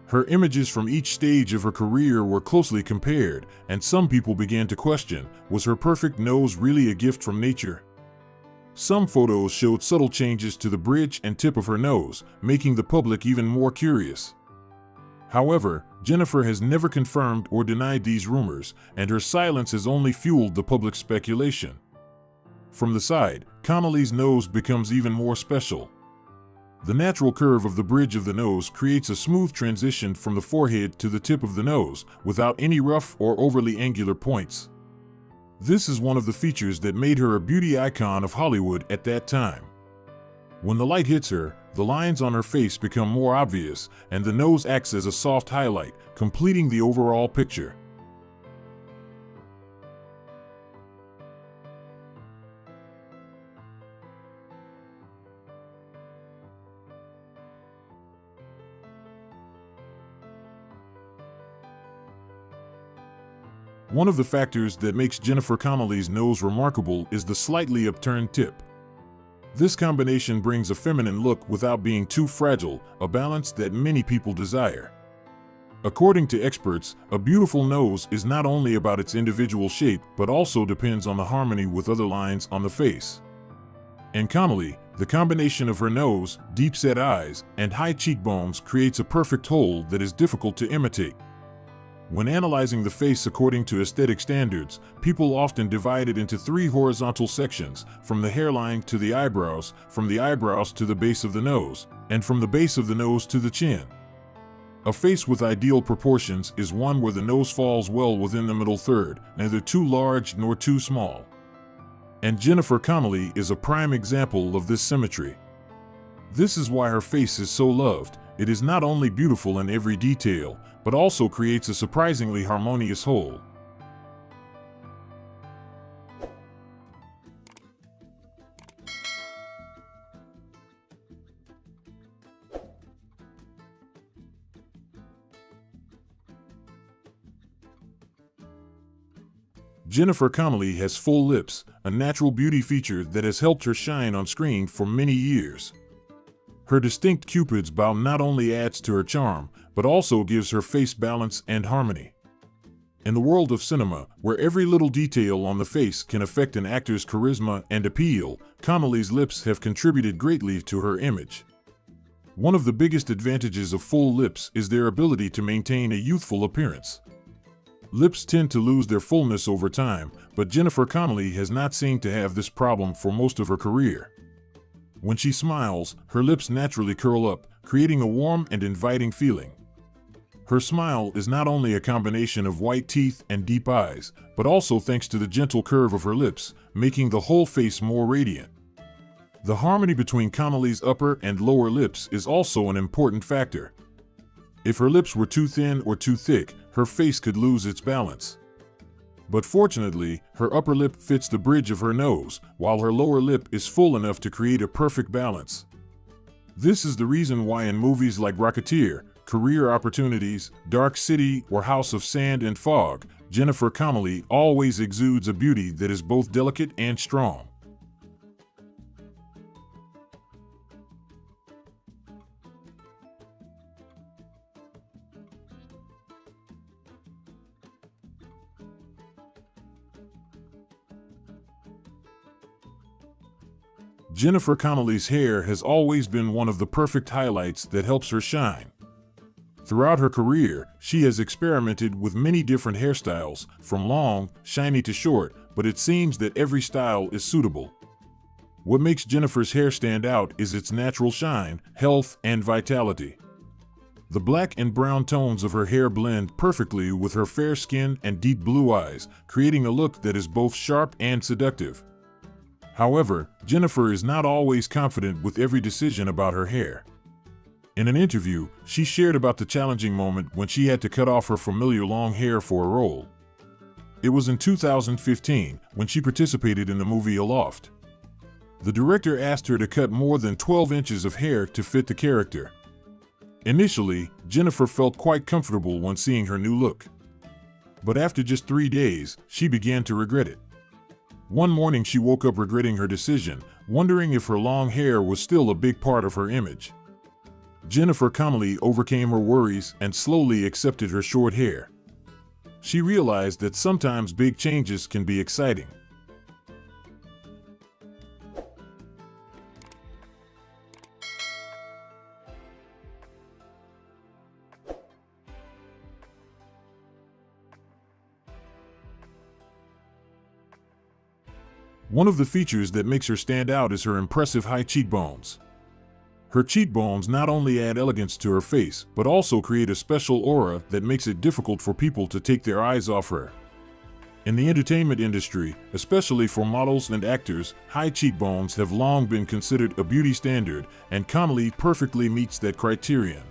Her images from each stage of her career were closely compared, and some people began to question, was her perfect nose really a gift from nature? Some photos showed subtle changes to the bridge and tip of her nose, making the public even more curious. However, Jennifer has never confirmed or denied these rumors, and her silence has only fueled the public's speculation. From the side, Connelly's nose becomes even more special. The natural curve of the bridge of the nose creates a smooth transition from the forehead to the tip of the nose, without any rough or overly angular points. This is one of the features that made her a beauty icon of Hollywood at that time. When the light hits her, the lines on her face become more obvious, and the nose acts as a soft highlight, completing the overall picture. One of the factors that makes Jennifer Connelly's nose remarkable is the slightly upturned tip. This combination brings a feminine look without being too fragile, a balance that many people desire. According to experts, a beautiful nose is not only about its individual shape, but also depends on the harmony with other lines on the face. In Connelly, the combination of her nose, deep-set eyes, and high cheekbones creates a perfect whole that is difficult to imitate. When analyzing the face according to aesthetic standards, people often divide it into three horizontal sections, from the hairline to the eyebrows, from the eyebrows to the base of the nose, and from the base of the nose to the chin. A face with ideal proportions is one where the nose falls well within the middle third, neither too large nor too small. And Jennifer Connelly is a prime example of this symmetry. This is why her face is so loved. It is not only beautiful in every detail, but also creates a surprisingly harmonious whole. Jennifer Connelly has full lips, a natural beauty feature that has helped her shine on screen for many years. Her distinct Cupid's bow not only adds to her charm, but also gives her face balance and harmony. In the world of cinema, where every little detail on the face can affect an actor's charisma and appeal, Connelly's lips have contributed greatly to her image. One of the biggest advantages of full lips is their ability to maintain a youthful appearance. Lips tend to lose their fullness over time, but Jennifer Connelly has not seemed to have this problem for most of her career. When she smiles, her lips naturally curl up, creating a warm and inviting feeling. Her smile is not only a combination of white teeth and deep eyes, but also thanks to the gentle curve of her lips, making the whole face more radiant. The harmony between Connelly's upper and lower lips is also an important factor. If her lips were too thin or too thick, her face could lose its balance. But fortunately, her upper lip fits the bridge of her nose, while her lower lip is full enough to create a perfect balance. This is the reason why in movies like Rocketeer, Career Opportunities, Dark City, or House of Sand and Fog, Jennifer Connelly always exudes a beauty that is both delicate and strong. Jennifer Connelly's hair has always been one of the perfect highlights that helps her shine. Throughout her career, she has experimented with many different hairstyles, from long, shiny to short, but it seems that every style is suitable. What makes Jennifer's hair stand out is its natural shine, health, and vitality. The black and brown tones of her hair blend perfectly with her fair skin and deep blue eyes, creating a look that is both sharp and seductive. However, Jennifer is not always confident with every decision about her hair. In an interview, she shared about the challenging moment when she had to cut off her familiar long hair for a role. It was in 2015 when she participated in the movie Aloft. The director asked her to cut more than 12 inches of hair to fit the character. Initially, Jennifer felt quite comfortable when seeing her new look. But after just 3 days, she began to regret it. One morning she woke up regretting her decision, wondering if her long hair was still a big part of her image. Jennifer Connelly overcame her worries and slowly accepted her short hair. She realized that sometimes big changes can be exciting. One of the features that makes her stand out is her impressive high cheekbones. Her cheekbones not only add elegance to her face, but also create a special aura that makes it difficult for people to take their eyes off her. In the entertainment industry, especially for models and actors, high cheekbones have long been considered a beauty standard, and Connelly perfectly meets that criterion.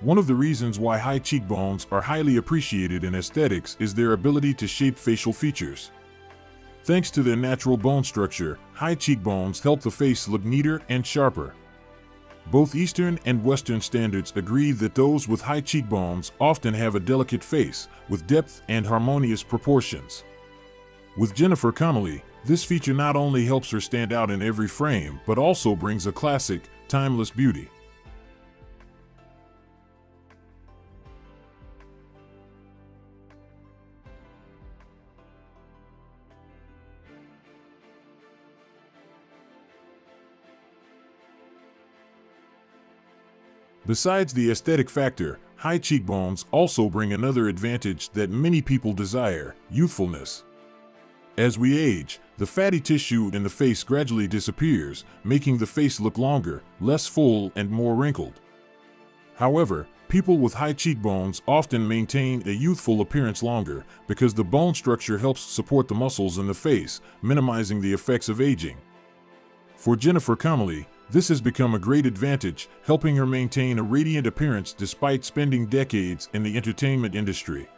One of the reasons why high cheekbones are highly appreciated in aesthetics is their ability to shape facial features. Thanks to their natural bone structure, high cheekbones help the face look neater and sharper. Both Eastern and Western standards agree that those with high cheekbones often have a delicate face, with depth and harmonious proportions. With Jennifer Connelly, this feature not only helps her stand out in every frame, but also brings a classic, timeless beauty. Besides the aesthetic factor, high cheekbones also bring another advantage that many people desire: youthfulness. As we age, the fatty tissue in the face gradually disappears, making the face look longer, less full, and more wrinkled. However, people with high cheekbones often maintain a youthful appearance longer because the bone structure helps support the muscles in the face, minimizing the effects of aging. For Jennifer Connelly, this has become a great advantage, helping her maintain a radiant appearance despite spending decades in the entertainment industry.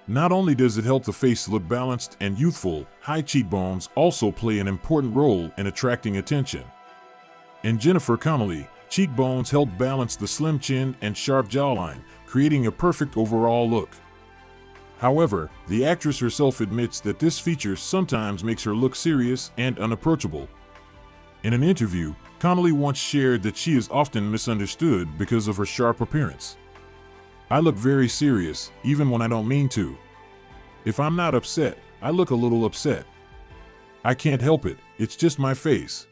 Not only does it help the face look balanced and youthful, high cheekbones also play an important role in attracting attention. In Jennifer Connelly, cheekbones help balance the slim chin and sharp jawline, creating a perfect overall look. However, the actress herself admits that this feature sometimes makes her look serious and unapproachable. In an interview, Connelly once shared that she is often misunderstood because of her sharp appearance. "I look very serious, even when I don't mean to. If I'm not upset, I look a little upset. I can't help it, it's just my face."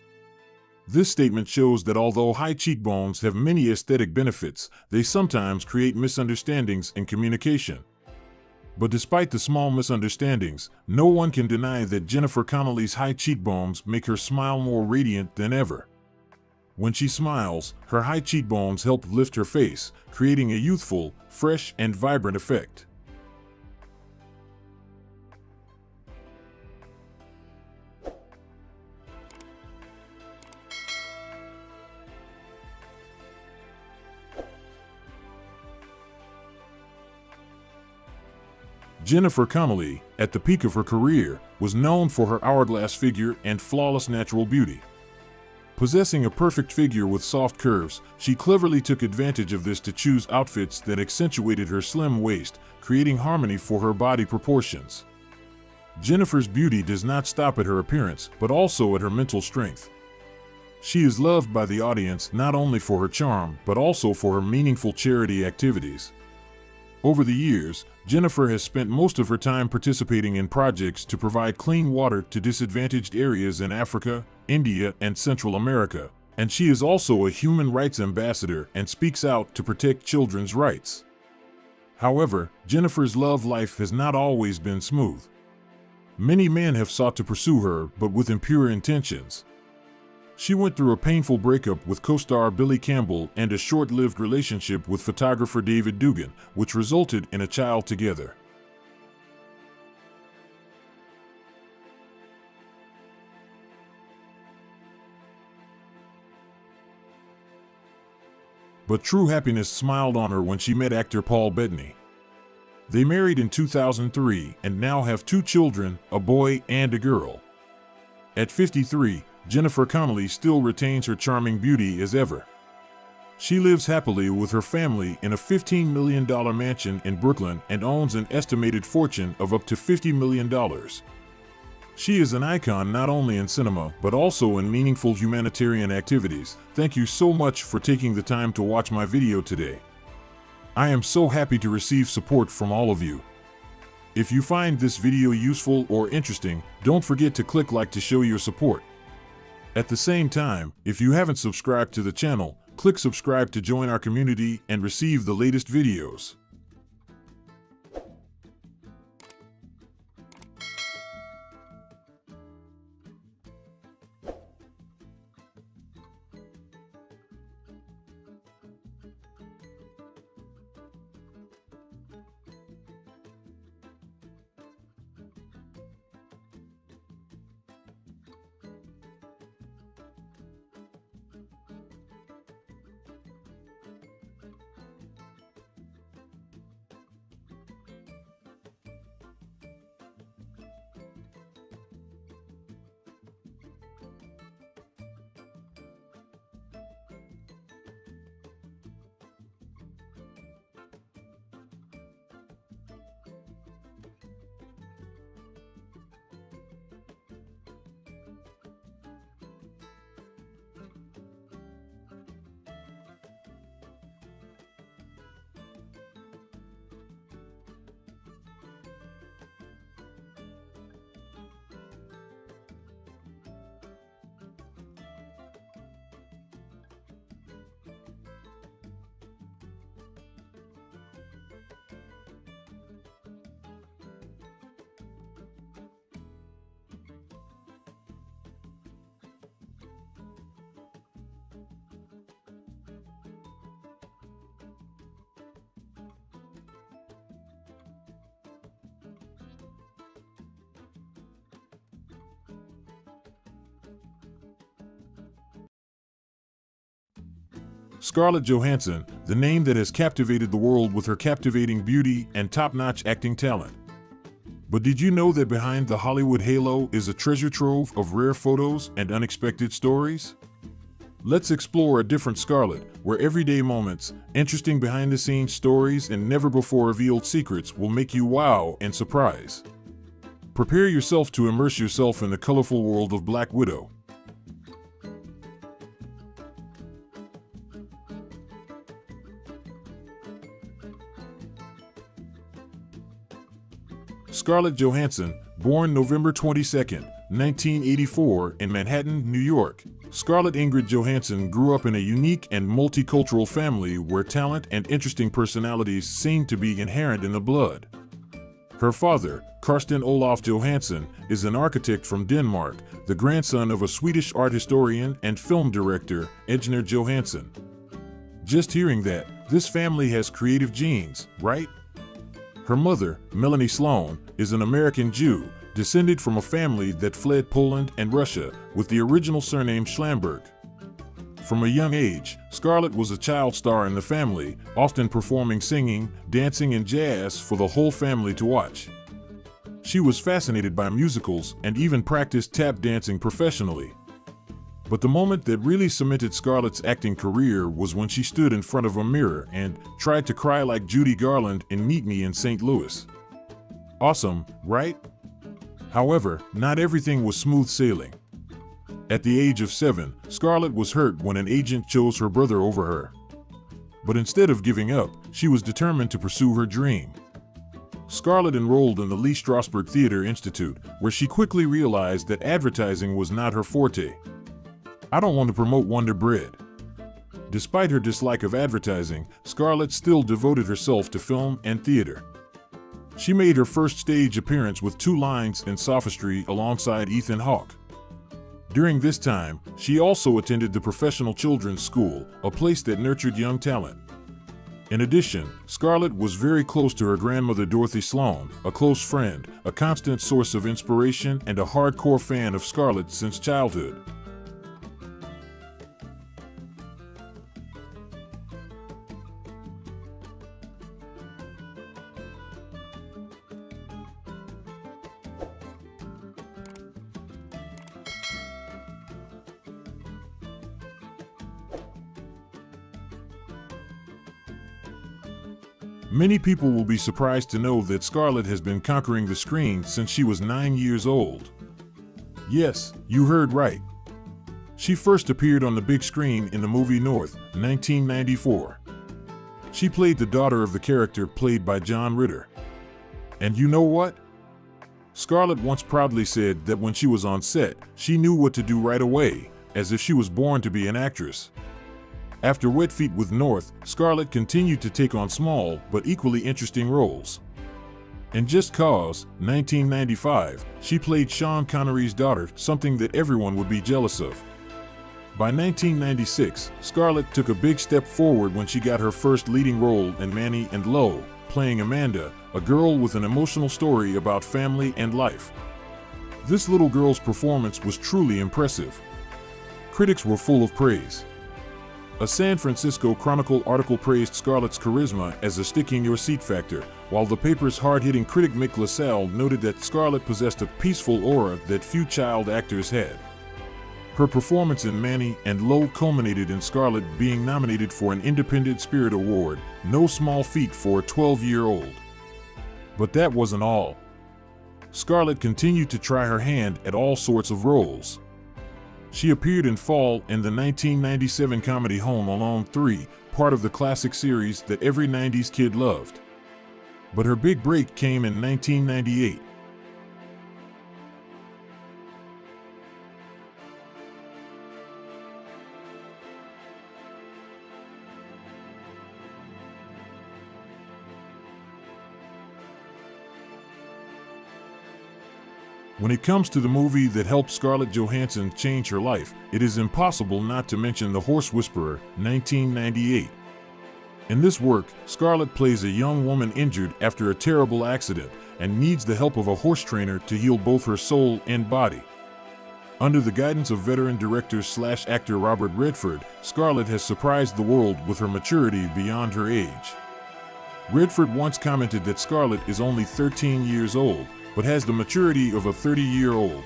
This statement shows that although high cheekbones have many aesthetic benefits, they sometimes create misunderstandings in communication. But despite the small misunderstandings, no one can deny that Jennifer Connelly's high cheekbones make her smile more radiant than ever. When she smiles, her high cheekbones help lift her face, creating a youthful, fresh, and vibrant effect. Jennifer Connelly, at the peak of her career, was known for her hourglass figure and flawless natural beauty. Possessing a perfect figure with soft curves, she cleverly took advantage of this to choose outfits that accentuated her slim waist, creating harmony for her body proportions. Jennifer's beauty does not stop at her appearance, but also at her mental strength. She is loved by the audience not only for her charm, but also for her meaningful charity activities. Over the years, Jennifer has spent most of her time participating in projects to provide clean water to disadvantaged areas in Africa, India, and Central America, and she is also a human rights ambassador and speaks out to protect children's rights. However, Jennifer's love life has not always been smooth. Many men have sought to pursue her, but with impure intentions. She went through a painful breakup with co-star Billy Campbell and a short-lived relationship with photographer David Dugan, which resulted in a child together. But true happiness smiled on her when she met actor Paul Bettany. They married in 2003 and now have 2 children, a boy and a girl. At 53, Jennifer Connelly still retains her charming beauty as ever. She lives happily with her family in a $15 million mansion in Brooklyn and owns an estimated fortune of up to $50 million. She is an icon not only in cinema, but also in meaningful humanitarian activities. Thank you so much for taking the time to watch my video today. I am so happy to receive support from all of you. If you find this video useful or interesting, don't forget to click like to show your support. At the same time, if you haven't subscribed to the channel, click subscribe to join our community and receive the latest videos. Scarlett Johansson, the name that has captivated the world with her captivating beauty and top-notch acting talent. But did you know that behind the Hollywood halo is a treasure trove of rare photos and unexpected stories? Let's explore a different Scarlett, where everyday moments, interesting behind-the-scenes stories, and never-before-revealed secrets will make you wow and surprise. Prepare yourself to immerse yourself in the colorful world of Black Widow. Scarlett Johansson, born November 22, 1984 in Manhattan, New York. Scarlett Ingrid Johansson grew up in a unique and multicultural family where talent and interesting personalities seemed to be inherent in the blood. Her father, Karsten Olof Johansson, is an architect from Denmark, the grandson of a Swedish art historian and film director, Ejner Johansson. Just hearing that, this family has creative genes, right? Her mother, Melanie Sloan, is an American Jew, descended from a family that fled Poland and Russia with the original surname Schlamberg. From a young age, Scarlett was a child star in the family, often performing singing, dancing, and jazz for the whole family to watch. She was fascinated by musicals and even practiced tap dancing professionally. But the moment that really cemented Scarlett's acting career was when she stood in front of a mirror and tried to cry like Judy Garland in Meet Me in St. Louis. Awesome, right? However, not everything was smooth sailing. At the age of 7, Scarlett was hurt when an agent chose her brother over her. But instead of giving up, she was determined to pursue her dream. Scarlett enrolled in the Lee Strasberg Theater Institute, where she quickly realized that advertising was not her forte. I don't want to promote Wonder Bread. Despite her dislike of advertising, Scarlett still devoted herself to film and theater. She made her first stage appearance with 2 lines in Sophistry alongside Ethan Hawke. During this time, she also attended the Professional Children's School, a place that nurtured young talent. In addition, Scarlett was very close to her grandmother Dorothy Sloan, a close friend, a constant source of inspiration, and a hardcore fan of Scarlett since childhood. Many people will be surprised to know that Scarlett has been conquering the screen since she was 9 years old. Yes, you heard right. She first appeared on the big screen in the movie North, 1994. She played the daughter of the character played by John Ritter. And you know what? Scarlett once proudly said that when she was on set, she knew what to do right away, as if she was born to be an actress. After Wet Feet with North, Scarlett continued to take on small but equally interesting roles. In Just Cause, 1995, she played Sean Connery's daughter, something that everyone would be jealous of. By 1996, Scarlett took a big step forward when she got her first leading role in Manny and Lo, playing Amanda, a girl with an emotional story about family and life. This little girl's performance was truly impressive. Critics were full of praise. A San Francisco Chronicle article praised Scarlett's charisma as a stick-in-your-seat factor, while the paper's hard-hitting critic Mick LaSalle noted that Scarlett possessed a peaceful aura that few child actors had. Her performance in Manny and Lo culminated in Scarlett being nominated for an Independent Spirit Award, no small feat for a 12-year-old. But that wasn't all. Scarlett continued to try her hand at all sorts of roles. She appeared in Fall in the 1997 comedy Home Alone 3, part of the classic series that every 90s kid loved. But her big break came in 1998. When it comes to the movie that helped Scarlett Johansson change her life, it is impossible not to mention The Horse Whisperer, 1998. In this work, Scarlett plays a young woman injured after a terrible accident and needs the help of a horse trainer to heal both her soul and body. Under the guidance of veteran director/actor Robert Redford, Scarlett has surprised the world with her maturity beyond her age. Redford once commented that Scarlett is only 13 years old, but has the maturity of a 30-year-old.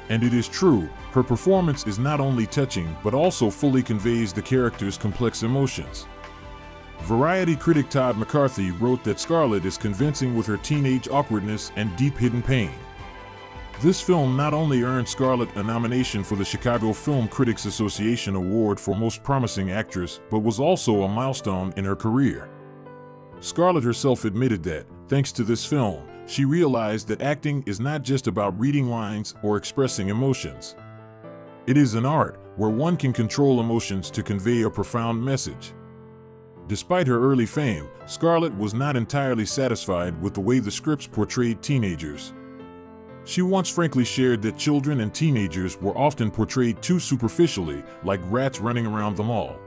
And it is true, her performance is not only touching but also fully conveys the character's complex emotions. Variety critic Todd McCarthy wrote that Scarlett is convincing with her teenage awkwardness and deep hidden pain. This film not only earned Scarlett a nomination for the Chicago Film Critics Association Award for Most Promising Actress, but was also a milestone in her career. Scarlett herself admitted that, Thanks to this film, she realized that acting is not just about reading lines or expressing emotions. It is an art where one can control emotions to convey a profound message. Despite her early fame, Scarlett was not entirely satisfied with the way the scripts portrayed teenagers. She once frankly shared that children and teenagers were often portrayed too superficially, like rats running around the mall.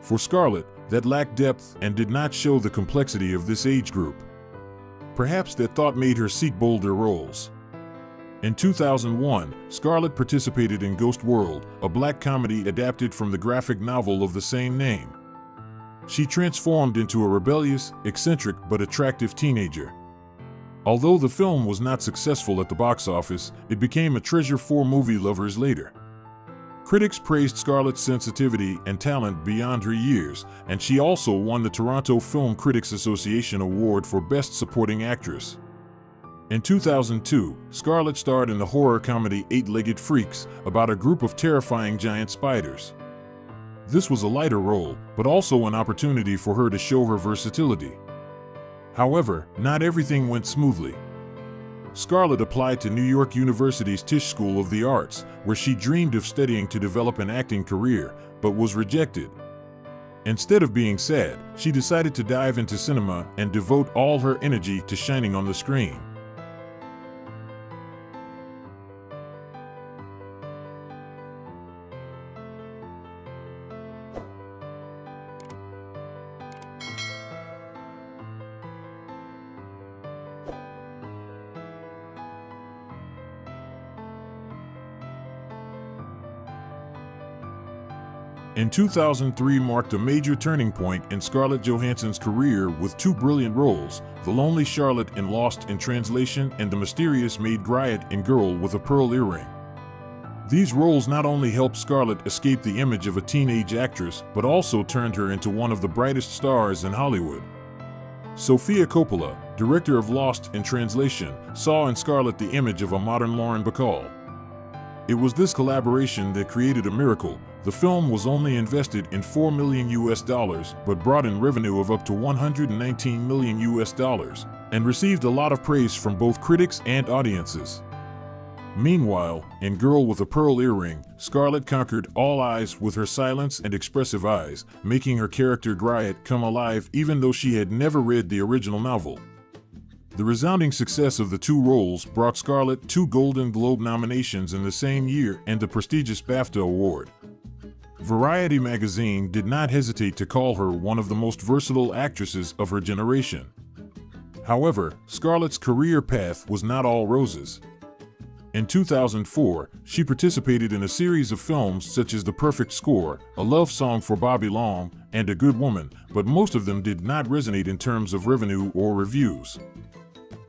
For Scarlett, that lacked depth and did not show the complexity of this age group. Perhaps that thought made her seek bolder roles. In 2001, Scarlett participated in Ghost World, a black comedy adapted from the graphic novel of the same name. She transformed into a rebellious, eccentric, but attractive teenager. Although the film was not successful at the box office, it became a treasure for movie lovers later. Critics praised Scarlett's sensitivity and talent beyond her years, and she also won the Toronto Film Critics Association Award for Best Supporting Actress. In 2002, Scarlett starred in the horror comedy Eight-Legged Freaks, about a group of terrifying giant spiders. This was a lighter role, but also an opportunity for her to show her versatility. However, not everything went smoothly. Scarlett applied to New York University's Tisch School of the Arts, where she dreamed of studying to develop an acting career, but was rejected. Instead of being sad, she decided to dive into cinema and devote all her energy to shining on the screen. In 2003 marked a major turning point in Scarlett Johansson's career with two brilliant roles, the lonely Charlotte in Lost in Translation and the mysterious Maid Griot in Girl with a Pearl Earring. These roles not only helped Scarlett escape the image of a teenage actress, but also turned her into one of the brightest stars in Hollywood. Sofia Coppola, director of Lost in Translation, saw in Scarlett the image of a modern Lauren Bacall. It was this collaboration that created a miracle. The film was only invested in $4 million, but brought in revenue of up to $119 million, and received a lot of praise from both critics and audiences. Meanwhile, in Girl with a Pearl Earring, Scarlett conquered all eyes with her silence and expressive eyes, making her character Griot come alive even though she had never read the original novel. The resounding success of the two roles brought Scarlett 2 Golden Globe nominations in the same year and the prestigious BAFTA award. Variety magazine did not hesitate to call her one of the most versatile actresses of her generation. However, Scarlett's career path was not all roses. In 2004, she participated in a series of films such as The Perfect Score, A Love Song for Bobby Long, and A Good Woman, but most of them did not resonate in terms of revenue or reviews.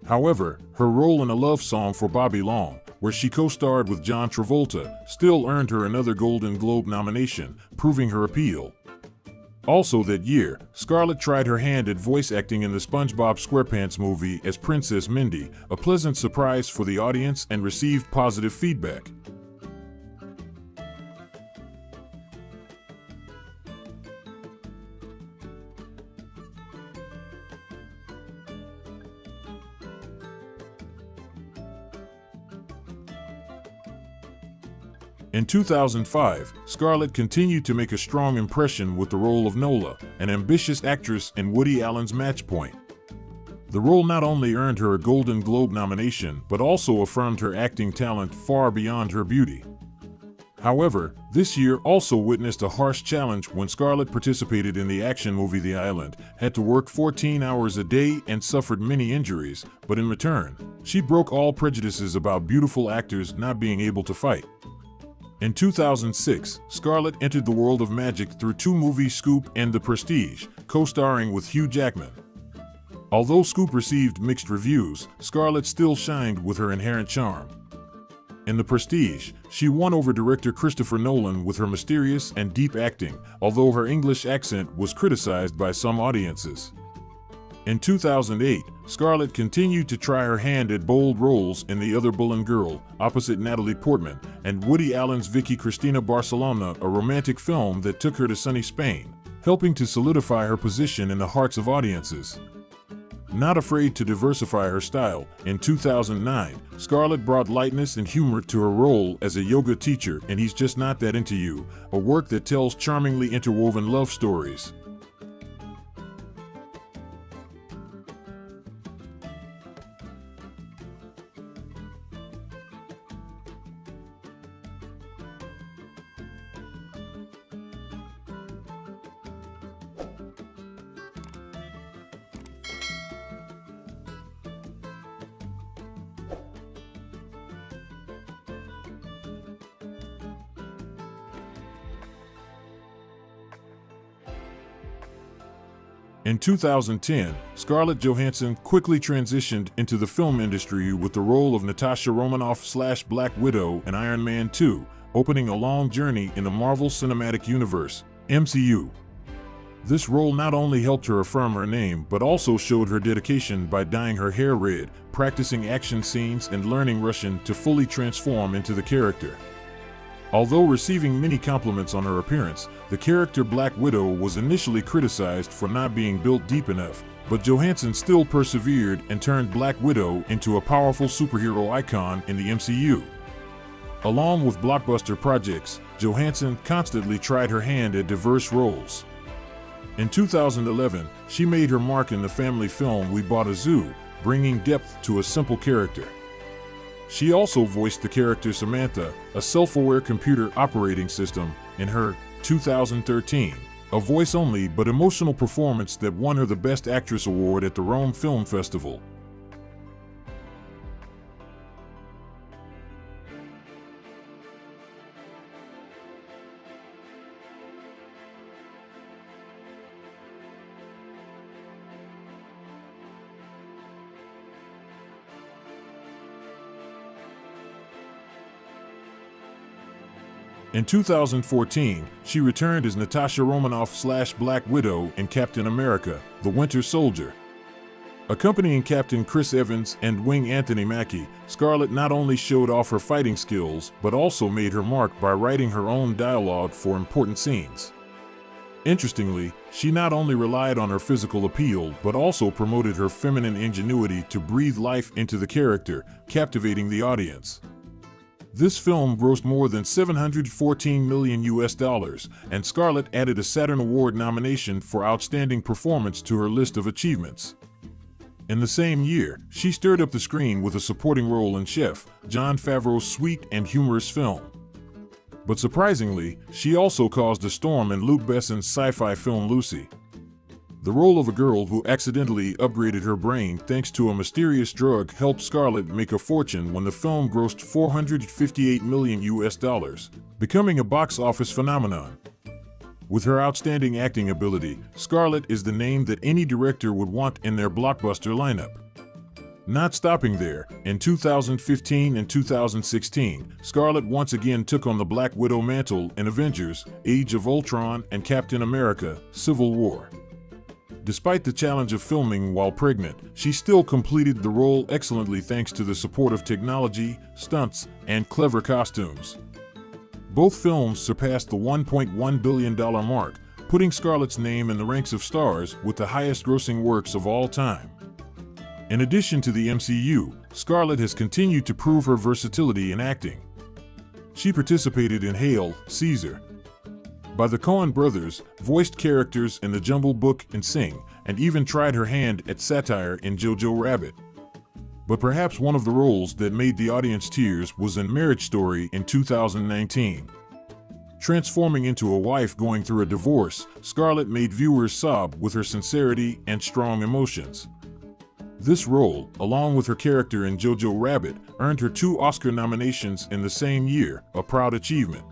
However, her role in A Love Song for Bobby Long, where she co-starred with John Travolta, still earned her another Golden Globe nomination, proving her appeal. Also that year, Scarlett tried her hand at voice acting in the SpongeBob SquarePants movie as Princess Mindy, a pleasant surprise for the audience and received positive feedback. In 2005, Scarlett continued to make a strong impression with the role of Nola, an ambitious actress in Woody Allen's Match Point. The role not only earned her a Golden Globe nomination, but also affirmed her acting talent far beyond her beauty. However, this year also witnessed a harsh challenge when Scarlett participated in the action movie The Island, had to work 14 hours a day and suffered many injuries, but in return, she broke all prejudices about beautiful actors not being able to fight. In 2006, Scarlett entered the world of magic through 2 movies, Scoop and The Prestige, co-starring with Hugh Jackman. Although Scoop received mixed reviews, Scarlett still shined with her inherent charm. In The Prestige, she won over director Christopher Nolan with her mysterious and deep acting, although her English accent was criticized by some audiences. In 2008, Scarlett continued to try her hand at bold roles in The Other Bullen Girl, opposite Natalie Portman, and Woody Allen's Vicky Cristina Barcelona, a romantic film that took her to sunny Spain, helping to solidify her position in the hearts of audiences. Not afraid to diversify her style, in 2009, Scarlett brought lightness and humor to her role as a yoga teacher in He's Just Not That Into You, a work that tells charmingly interwoven love stories. In 2010, Scarlett Johansson quickly transitioned into the film industry with the role of Natasha Romanoff/Black Widow in Iron Man 2, opening a long journey in the Marvel Cinematic Universe, MCU. This role not only helped her affirm her name, but also showed her dedication by dyeing her hair red, practicing action scenes, and learning Russian to fully transform into the character. Although receiving many compliments on her appearance, the character Black Widow was initially criticized for not being built deep enough, but Johansson still persevered and turned Black Widow into a powerful superhero icon in the MCU. Along with blockbuster projects, Johansson constantly tried her hand at diverse roles. In 2011, she made her mark in the family film We Bought a Zoo, bringing depth to a simple character. She also voiced the character Samantha, a self-aware computer operating system, in her 2013, a voice-only but emotional performance that won her the Best Actress award at the Rome Film Festival. In 2014, she returned as Natasha Romanoff/Black Widow in Captain America: The Winter Soldier. Accompanying Captain Chris Evans and Wing Anthony Mackie, Scarlett not only showed off her fighting skills, but also made her mark by writing her own dialogue for important scenes. Interestingly, she not only relied on her physical appeal, but also promoted her feminine ingenuity to breathe life into the character, captivating the audience. This film grossed more than $714 million, and Scarlett added a Saturn Award nomination for Outstanding Performance to her list of achievements. In the same year, she stirred up the screen with a supporting role in Chef, Jon Favreau's sweet and humorous film. But surprisingly, she also caused a storm in Luc Besson's sci-fi film Lucy. The role of a girl who accidentally upgraded her brain thanks to a mysterious drug helped Scarlett make a fortune when the film grossed $458 million, becoming a box office phenomenon. With her outstanding acting ability, Scarlett is the name that any director would want in their blockbuster lineup. Not stopping there, in 2015 and 2016, Scarlett once again took on the Black Widow mantle in Avengers: Age of Ultron and Captain America: Civil War. Despite the challenge of filming while pregnant, she still completed the role excellently thanks to the support of technology, stunts, and clever costumes. Both films surpassed the $1.1 billion mark, putting Scarlett's name in the ranks of stars with the highest-grossing works of all time. In addition to the MCU, Scarlett has continued to prove her versatility in acting. She participated in Hail, Caesar! By the Coen brothers, voiced characters in The Jungle Book and Sing, and even tried her hand at satire in Jojo Rabbit. But perhaps one of the roles that made the audience tears was in Marriage Story in 2019. Transforming into a wife going through a divorce, Scarlett made viewers sob with her sincerity and strong emotions. This role, along with her character in Jojo Rabbit, earned her 2 Oscar nominations in the same year, a proud achievement.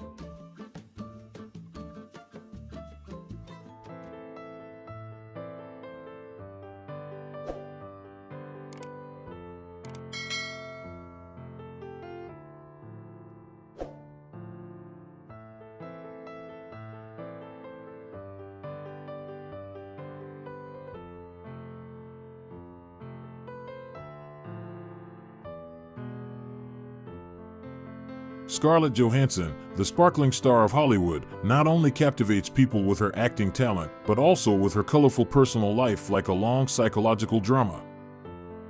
Scarlett Johansson, the sparkling star of Hollywood, not only captivates people with her acting talent, but also with her colorful personal life like a long psychological drama.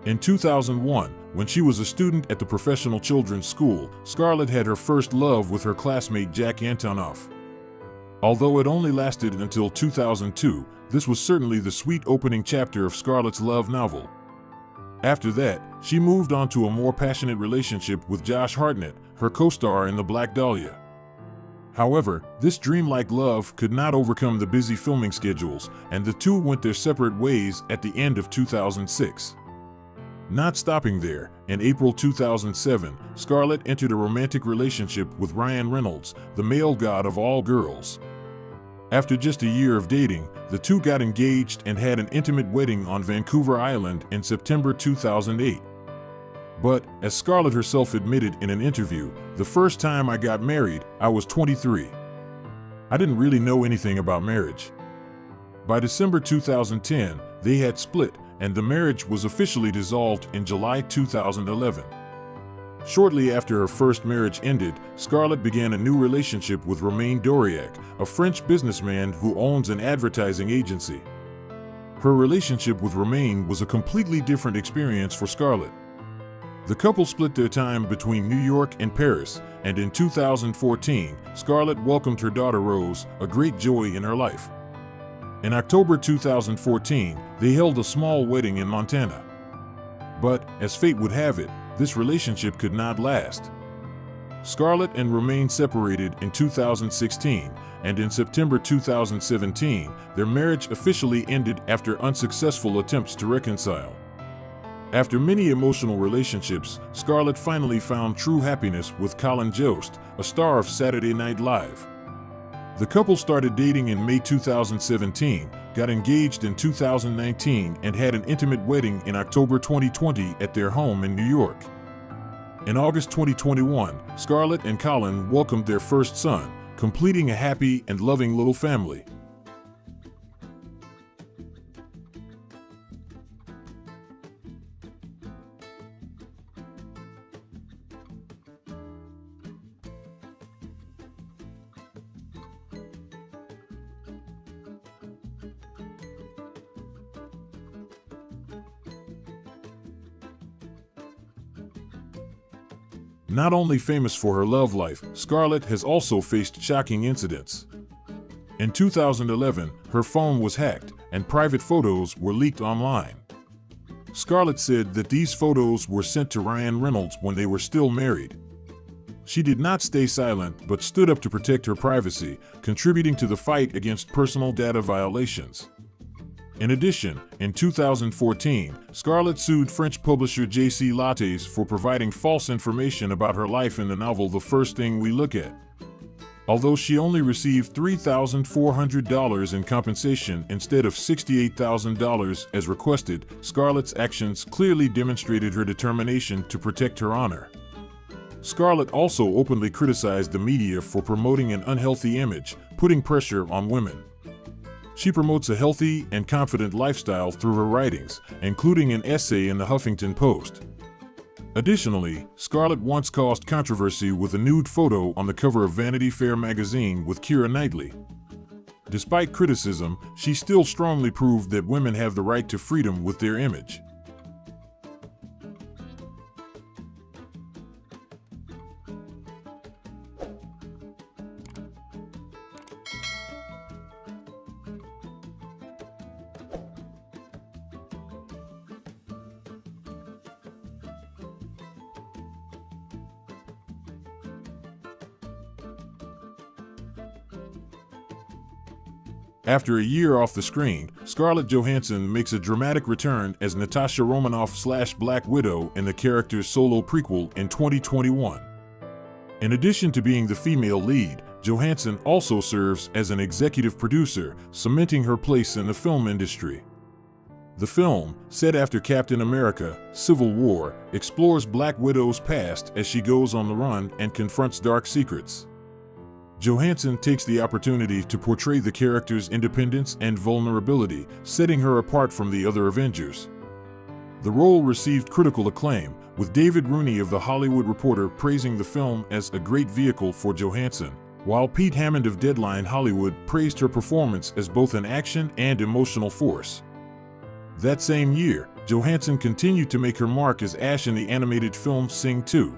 In 2001, when she was a student at the Professional Children's School, Scarlett had her first love with her classmate Jack Antonoff. Although it only lasted until 2002, this was certainly the sweet opening chapter of Scarlett's love novel. After that, she moved on to a more passionate relationship with Josh Hartnett, her co-star in The Black Dahlia. However, this dreamlike love could not overcome the busy filming schedules, and the two went their separate ways at the end of 2006. Not stopping there, in April 2007, Scarlett entered a romantic relationship with Ryan Reynolds, the male god of all girls. After just a year of dating, the two got engaged and had an intimate wedding on Vancouver Island in September 2008. But, as Scarlett herself admitted in an interview, "The first time I got married, I was 23. I didn't really know anything about marriage." By December 2010, they had split, and the marriage was officially dissolved in July 2011. Shortly after her first marriage ended, Scarlett began a new relationship with Romain Doriac, a French businessman who owns an advertising agency. Her relationship with Romain was a completely different experience for Scarlett. The couple split their time between New York and Paris, and in 2014, Scarlett welcomed her daughter Rose, a great joy in her life. In October 2014, they held a small wedding in Montana. But, as fate would have it, this relationship could not last. Scarlett and Romain separated in 2016, and in September 2017, their marriage officially ended after unsuccessful attempts to reconcile. After many emotional relationships, Scarlett finally found true happiness with Colin Jost, a star of Saturday Night Live. The couple started dating in May 2017, got engaged in 2019, and had an intimate wedding in October 2020 at their home in New York. In August 2021, Scarlett and Colin welcomed their first son, completing a happy and loving little family. Not only famous for her love life, Scarlett has also faced shocking incidents. In 2011, her phone was hacked, and private photos were leaked online. Scarlett said that these photos were sent to Ryan Reynolds when they were still married. She did not stay silent, but stood up to protect her privacy, contributing to the fight against personal data violations. In addition, in 2014, Scarlett sued French publisher JC Lattes for providing false information about her life in the novel The First Thing We Look At. Although she only received $3,400 in compensation instead of $68,000 as requested, Scarlett's actions clearly demonstrated her determination to protect her honor. Scarlett also openly criticized the media for promoting an unhealthy image, putting pressure on women. She promotes a healthy and confident lifestyle through her writings, including an essay in the Huffington Post. Additionally, Scarlett once caused controversy with a nude photo on the cover of Vanity Fair magazine with Keira Knightley. Despite criticism, she still strongly proved that women have the right to freedom with their image. After a year off the screen, Scarlett Johansson makes a dramatic return as Natasha Romanoff/Black Widow in the character's solo prequel in 2021. In addition to being the female lead, Johansson also serves as an executive producer, cementing her place in the film industry. The film, set after Captain America: Civil War, explores Black Widow's past as she goes on the run and confronts dark secrets. Johansson takes the opportunity to portray the character's independence and vulnerability, setting her apart from the other Avengers. The role received critical acclaim, with David Rooney of The Hollywood Reporter praising the film as a great vehicle for Johansson, while Pete Hammond of Deadline Hollywood praised her performance as both an action and emotional force. That same year, Johansson continued to make her mark as Ash in the animated film Sing 2.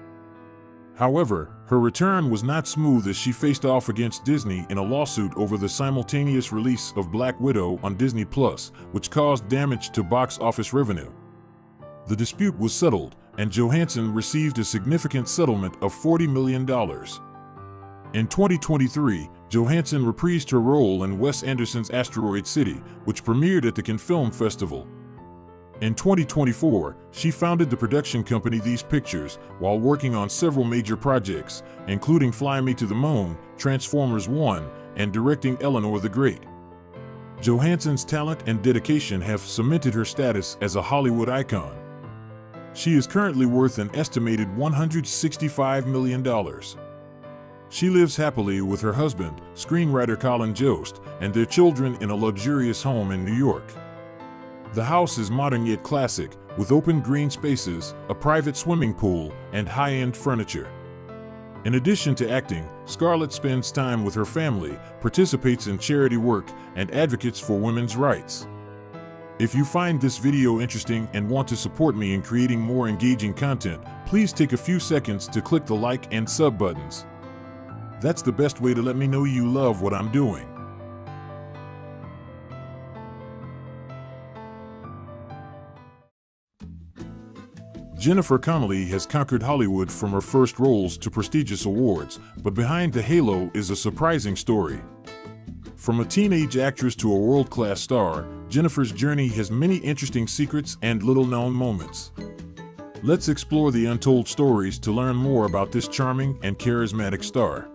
However, her return was not smooth as she faced off against Disney in a lawsuit over the simultaneous release of Black Widow on Disney+, which caused damage to box office revenue. The dispute was settled, and Johansson received a significant settlement of $40 million. In 2023, Johansson reprised her role in Wes Anderson's Asteroid City, which premiered at the Cannes Film Festival. In 2024, she founded the production company These Pictures while working on several major projects, including Fly Me to the Moon, Transformers 1, and directing Eleanor the Great. Johansson's talent and dedication have cemented her status as a Hollywood icon. She is currently worth an estimated $165 million. She lives happily with her husband, screenwriter Colin Jost, and their children in a luxurious home in New York. The house is modern yet classic, with open green spaces, a private swimming pool, and high-end furniture. In addition to acting, Scarlett spends time with her family, participates in charity work, and advocates for women's rights. If you find this video interesting and want to support me in creating more engaging content, please take a few seconds to click the like and sub buttons. That's the best way to let me know you love what I'm doing. Jennifer Connelly has conquered Hollywood from her first roles to prestigious awards, but behind the halo is a surprising story. From a teenage actress to a world-class star, Jennifer's journey has many interesting secrets and little-known moments. Let's explore the untold stories to learn more about this charming and charismatic star.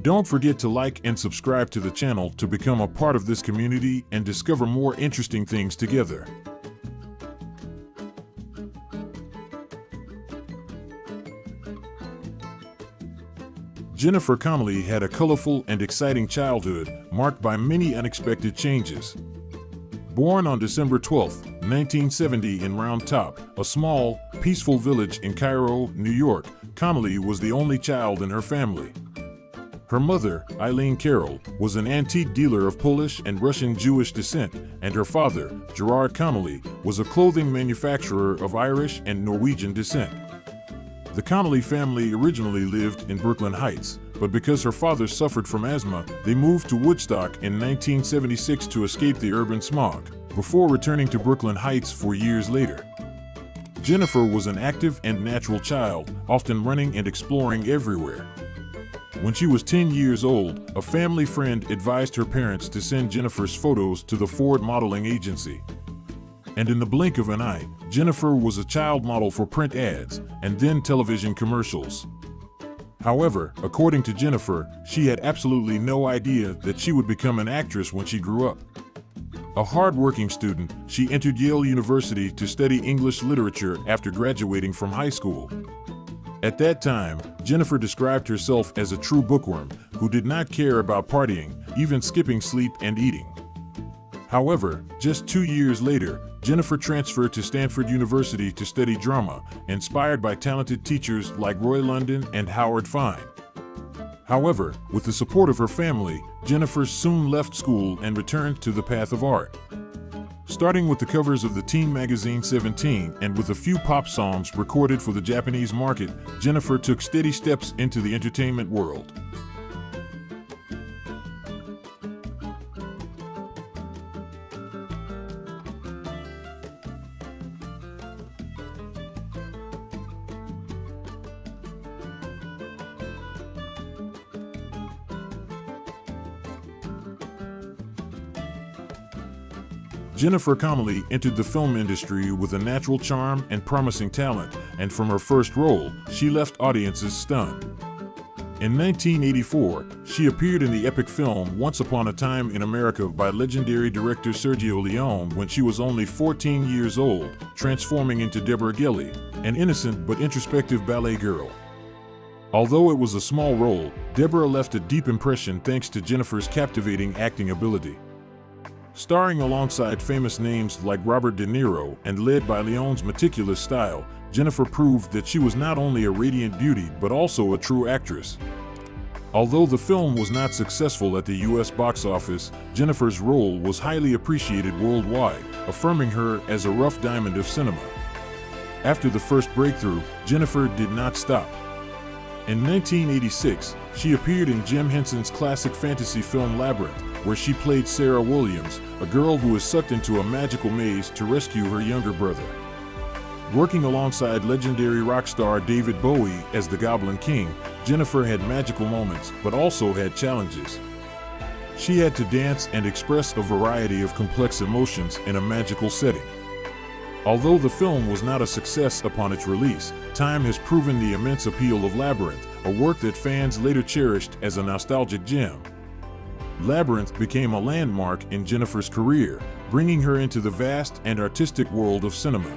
Don't forget to like and subscribe to the channel to become a part of this community and discover more interesting things together. Jennifer Connelly had a colorful and exciting childhood, marked by many unexpected changes. Born on December 12, 1970 in Round Top, a small, peaceful village in Cairo, New York, Connelly was the only child in her family. Her mother, Eileen Carroll, was an antique dealer of Polish and Russian Jewish descent, and her father, Gerard Connelly, was a clothing manufacturer of Irish and Norwegian descent. The Connelly family originally lived in Brooklyn Heights, but because her father suffered from asthma, they moved to Woodstock in 1976 to escape the urban smog, before returning to Brooklyn Heights 4 years later. Jennifer was an active and natural child, often running and exploring everywhere. When she was 10 years old, a family friend advised her parents to send Jennifer's photos to the Ford modeling agency. And in the blink of an eye, Jennifer was a child model for print ads and then television commercials. However, according to Jennifer, she had absolutely no idea that she would become an actress when she grew up. A hard-working student, she entered Yale University to study English literature after graduating from high school. At that time, Jennifer described herself as a true bookworm who did not care about partying, even skipping sleep and eating. However, just 2 years later, Jennifer transferred to Stanford University to study drama, inspired by talented teachers like Roy London and Howard Fine. However, with the support of her family, Jennifer soon left school and returned to the path of art. Starting with the covers of the teen magazine 17 and with a few pop songs recorded for the Japanese market, Jennifer took steady steps into the entertainment world. Jennifer Connelly entered the film industry with a natural charm and promising talent, and from her first role, she left audiences stunned. In 1984, she appeared in the epic film Once Upon a Time in America by legendary director Sergio Leone when she was only 14 years old, transforming into Deborah Gelly, an innocent but introspective ballet girl. Although it was a small role, Deborah left a deep impression thanks to Jennifer's captivating acting ability. Starring alongside famous names like Robert De Niro and led by Leone's meticulous style, Jennifer proved that she was not only a radiant beauty but also a true actress. Although the film was not successful at the US box office, Jennifer's role was highly appreciated worldwide, affirming her as a rough diamond of cinema. After the first breakthrough, Jennifer did not stop. In 1986, she appeared in Jim Henson's classic fantasy film Labyrinth, where she played Sarah Williams, a girl who is sucked into a magical maze to rescue her younger brother. Working alongside legendary rock star David Bowie as the Goblin King, Jennifer had magical moments but also had challenges. She had to dance and express a variety of complex emotions in a magical setting. Although the film was not a success upon its release, time has proven the immense appeal of Labyrinth, a work that fans later cherished as a nostalgic gem. Labyrinth became a landmark in Jennifer's career, bringing her into the vast and artistic world of cinema.